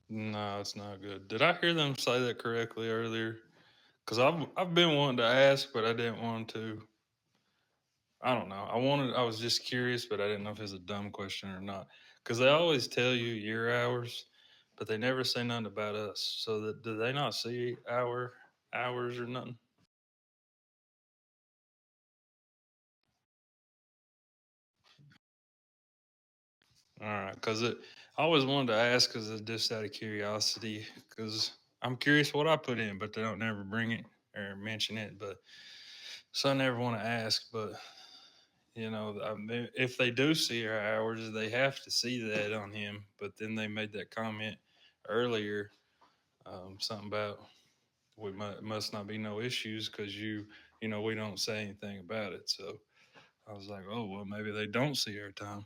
No, it's not good. Did I hear them say that correctly earlier? Because I've been wanting to ask, but I didn't want to. I don't know. I was just curious, but I didn't know if it's a dumb question or not. Because they always tell you your hours, but they never say nothing about us. So do they not see our hours or nothing? All right, because I always wanted to ask, because just out of curiosity, because I'm curious what I put in, but they don't never bring it or mention it. But so I never want to ask, but I mean, if they do see our hours, they have to see that on him. But then they made that comment earlier, something about must not be no issues because we don't say anything about it. So I was like, oh well, maybe they don't see our time.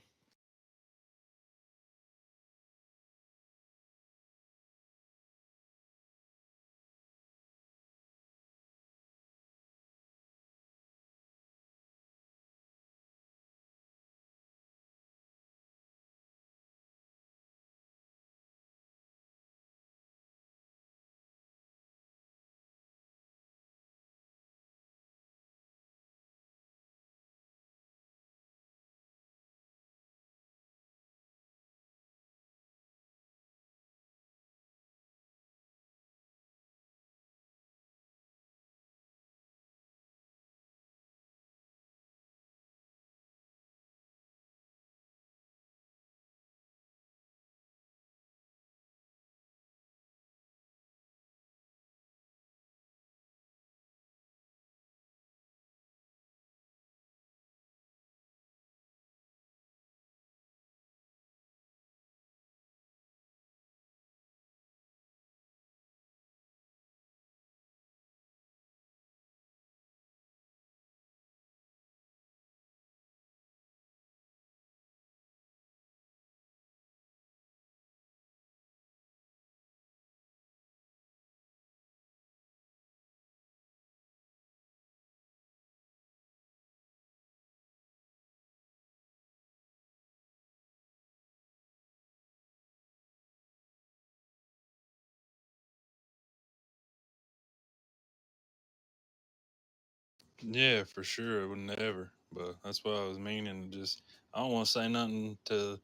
Yeah, for sure, it would never. But that's what I was meaning. Just I don't want to say nothing to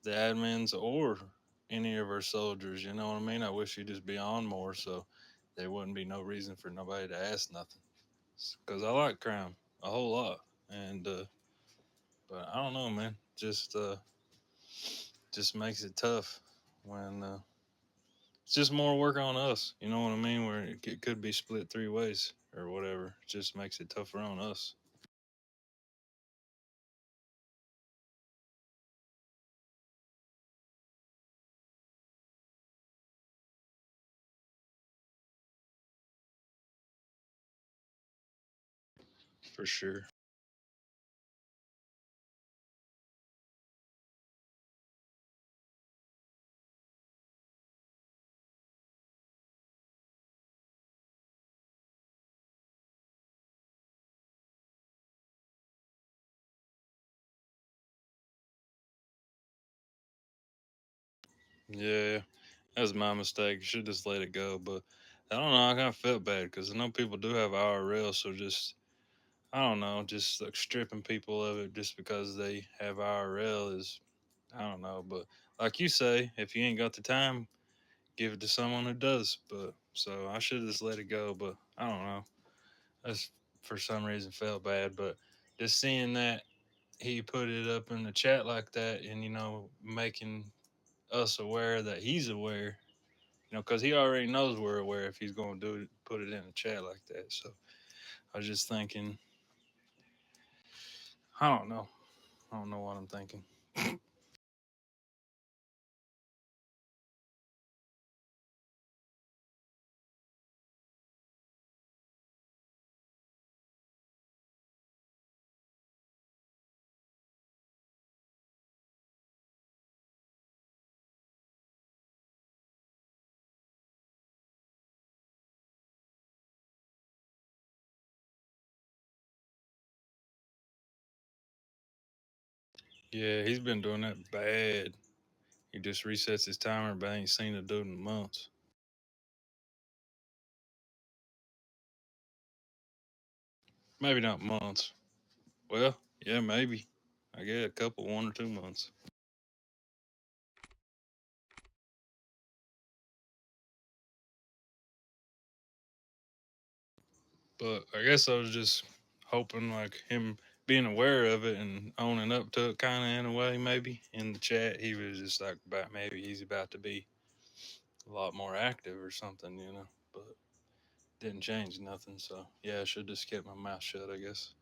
the admins or any of our soldiers. You know what I mean? I wish you'd just be on more, so there wouldn't be no reason for nobody to ask nothing. Because I like crime a whole lot, and but I don't know, man. Just makes it tough when it's just more work on us. You know what I mean? Where it could be split three ways or whatever. It just makes it tougher on us. For sure. Yeah, that was my mistake. Should just let it go. But I don't know. I kind of felt bad because I know people do have IRL, so just I don't know, just like stripping people of it just because they have IRL is I don't know. But like you say, if you ain't got the time, give it to someone who does. But so I should just let it go. But I don't know. I just for some reason felt bad. But just seeing that he put it up in the chat like that, and making us aware that he's aware. Because he already knows we're aware if he's going to do it, put it in the chat like that. So I was just thinking, I don't know. I don't know what I'm thinking. Yeah, he's been doing that bad. He just resets his timer, but I ain't seen it do it in months. Maybe not months. Well, yeah, maybe. I get a couple, 1 or 2 months. But I guess I was just hoping, like, him being aware of it and owning up to it, kind of in a way, maybe. In the chat, he was just like, about maybe he's about to be a lot more active or something, you know. But didn't change nothing. So, yeah, I should just kept my mouth shut, I guess.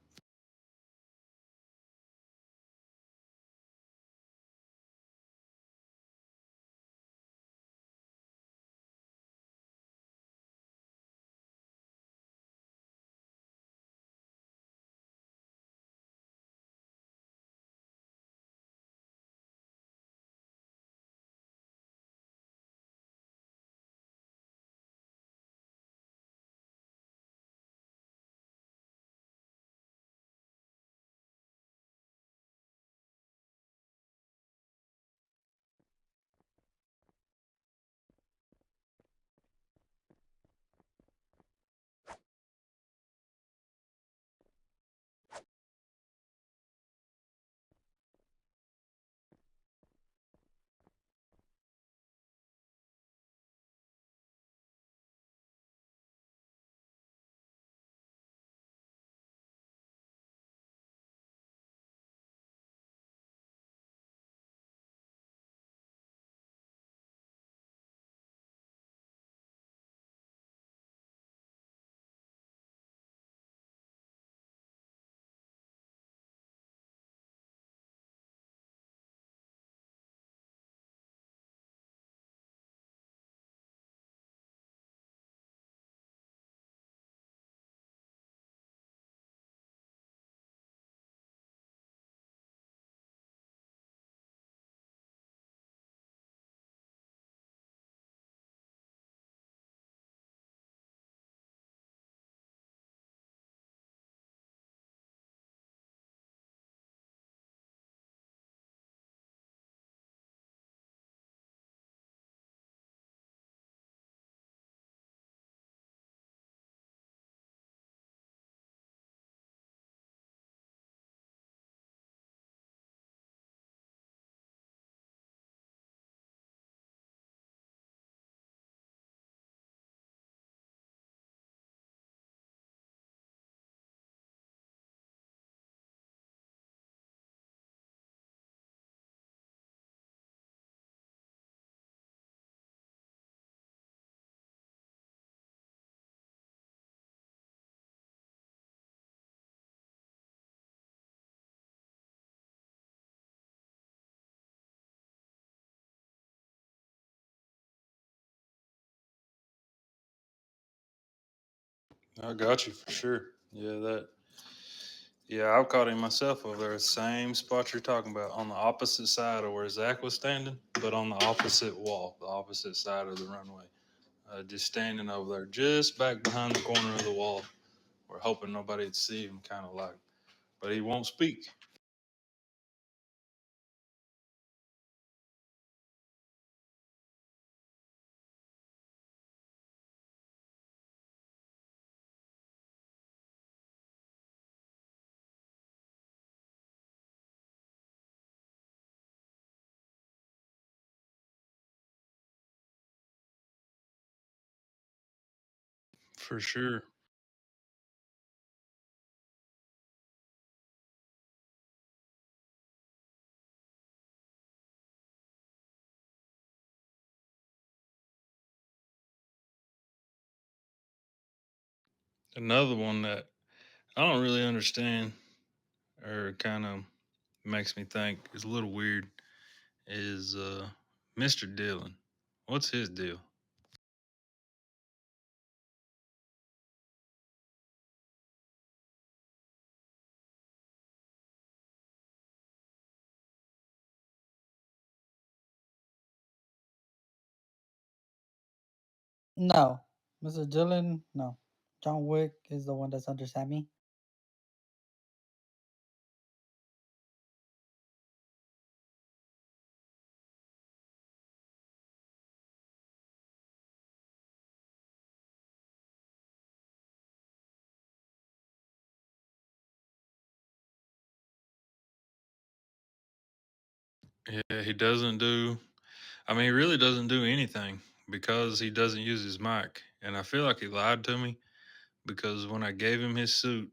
I got you for sure. Yeah, that. Yeah, I've caught him myself over there, same spot you're talking about, on the opposite side of where Zach was standing, but on the opposite wall, the opposite side of the runway. Just standing over there, just back behind the corner of the wall. We're hoping nobody'd see him, kind of like, but he won't speak. For sure. Another one that I don't really understand, or kind of makes me think is a little weird, is Mr. Dillon. What's his deal? No, Mr. Dillon, no. John Wick is the one that's under Sammy. Yeah, he doesn't do. I mean, he really doesn't do anything because he doesn't use his mic. And I feel like he lied to me because when I gave him his suit,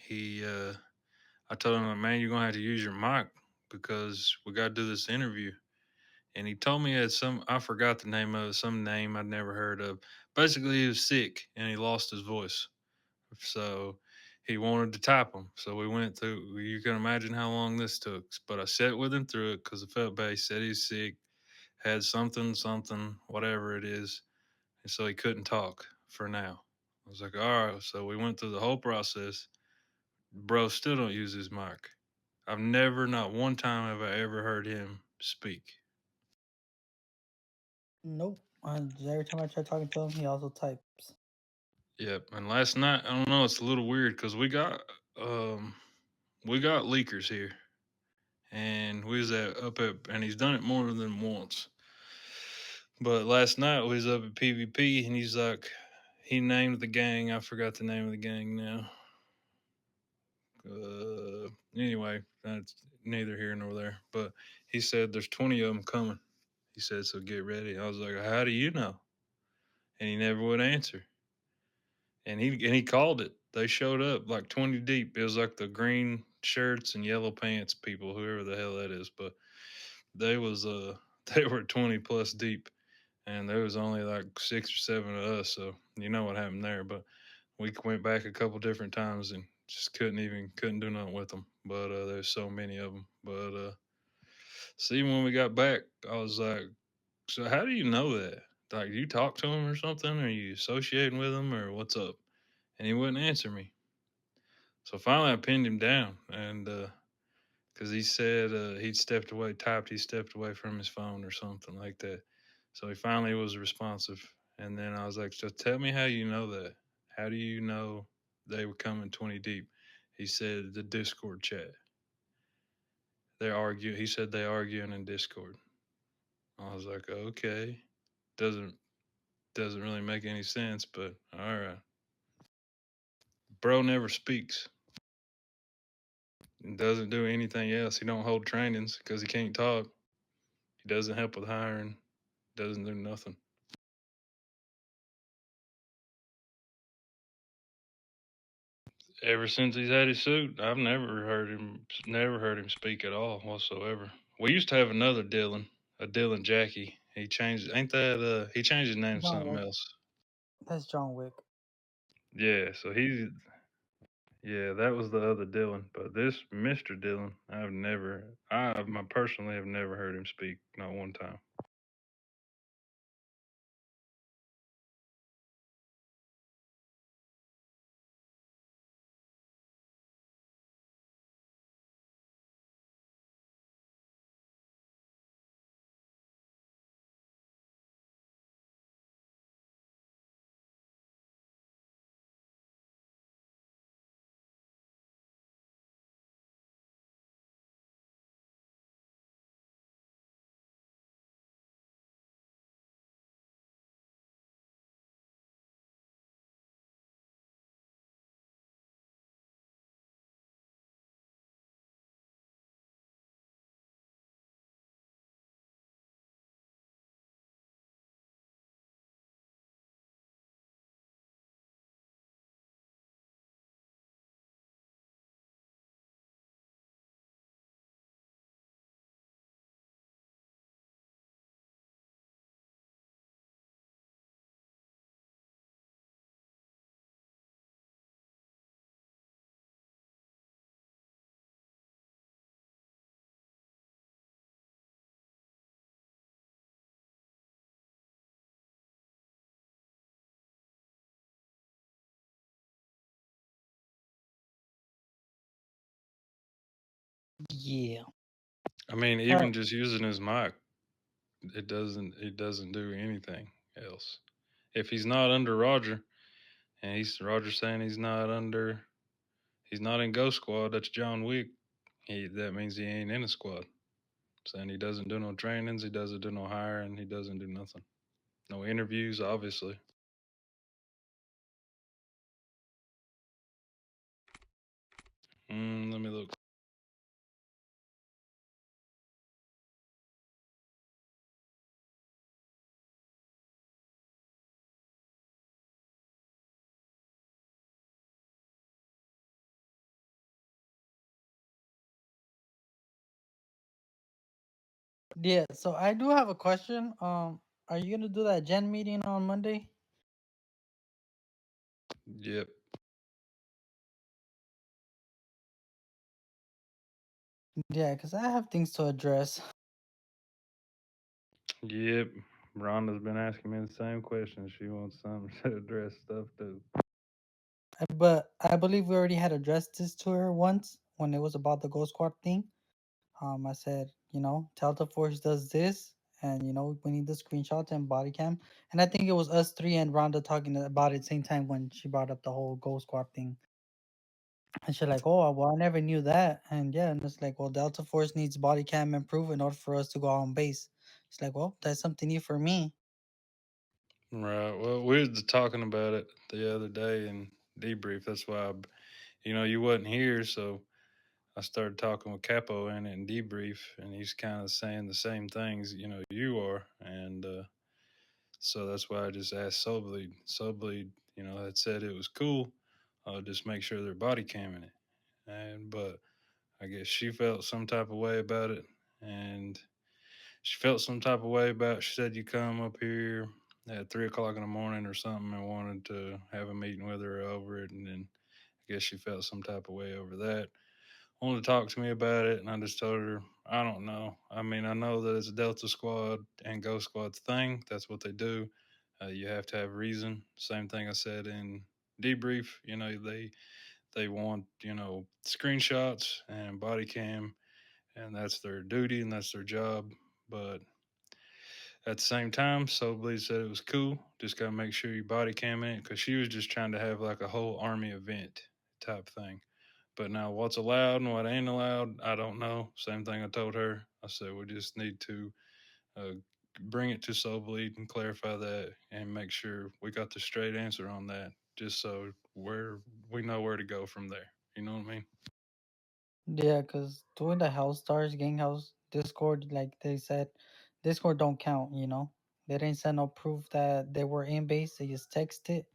I told him, man, you're gonna have to use your mic because we got to do this interview. And he told me it I forgot the name of it, some name I'd never heard of. Basically, he was sick and he lost his voice. So he wanted to type them. So we went through, you can imagine how long this took. But I sat with him through it because I felt bad. He said he's sick, had something, whatever it is. And so he couldn't talk for now. I was like, all right. So we went through the whole process. Bro still don't use his mic. I've never, not one time have I ever heard him speak. Nope. Every time I try talking to him, he also types. Yep. And last night, I don't know, it's a little weird because we got leakers here. And we was and he's done it more than once. But last night we was up at PvP and he's like, he named the gang. I forgot the name of the gang now. Anyway, that's neither here nor there. But he said there's 20 of them coming. He said, so get ready. I was like, how do you know? And he never would answer. And he called it. They showed up like 20 deep. It was like the green shirts and yellow pants people, whoever the hell that is. But they was they were 20 plus deep, and there was only like 6 or 7 of us. So you know what happened there. But we went back a couple different times and just couldn't do nothing with them. But there's so many of them. But see, when we got back, I was like, so how do you know that? Like, you talk to him or something? Are you associating with him or what's up? And he wouldn't answer me. So finally, I pinned him down, and because he said he stepped away from his phone or something like that. So he finally was responsive, and then I was like, "So tell me how you know that? How do you know they were coming 20 deep?" He said the Discord chat. He said they arguing in Discord. I was like, okay, doesn't really make any sense, but all right. Bro never speaks. And doesn't do anything else. He don't hold trainings because he can't talk. He doesn't help with hiring. Doesn't do nothing. Ever since he's had his suit, I've never heard him speak at all whatsoever. We used to have another Dylan, a Dylan Jackie. He changed. Ain't that he changed his name to John something Wick. else? That's John Wick. Yeah. So that was the other Dylan. But this Mr. Dylan, I personally have never heard him speak, not one time. Yeah. I mean, even just using his mic, it doesn't do anything else. If he's not under Roger, and Roger saying he's not in Ghost Squad, that's John Wick. That means he ain't in a squad. Saying he doesn't do no trainings, he doesn't do no hiring, he doesn't do nothing. No interviews, obviously. Let me look. Yeah, so I do have a question. Are you gonna do that gen meeting on Monday? Yep. Yeah, because I have things to address. Yep. Rhonda's been asking me the same question. She wants something to address stuff too. But I believe we already had addressed this to her once when it was about the Ghost Squad thing. I said, Delta Force does this, and we need the screenshots and body cam. And I think it was us three and Rhonda talking about it at the same time when she brought up the whole Ghost Squad thing. And she's like, oh, well, I never knew that. And yeah, and it's like, well, Delta Force needs body cam and proof in order for us to go on base. It's like, well, that's something new for me. Right. Well, we was talking about it the other day in debrief. That's why, you wasn't here, so I started talking with Capo in it in debrief, and he's kind of saying the same things, you are, and so that's why I just asked Soulbleed. Soulbleed, had said it was cool. Just make sure they're body camming it, but I guess she felt some type of way about it, and she felt some type of way about. She said you come up here at 3 o'clock in the morning or something, and wanted to have a meeting with her over it, and then I guess she felt some type of way over that. Wanted to talk to me about it, and I just told her I don't know. I mean, I know that it's a Delta Squad and Ghost Squad's thing. That's what they do. You have to have reason. Same thing I said in debrief. They want screenshots and body cam, and that's their duty and that's their job. But at the same time, Soulbleed said it was cool. Just gotta make sure you body cam it because she was just trying to have like a whole army event type thing. But now, what's allowed and what ain't allowed, I don't know. Same thing I told her. I said we just need to uh, bring it to Soulbleed and clarify that and make sure we got the straight answer on that, just so we know where to go from there. You know what I mean? Yeah, because doing the Hell Stars Gang House Discord, like they said, Discord don't count, They didn't send no proof that they were in base. They just texted.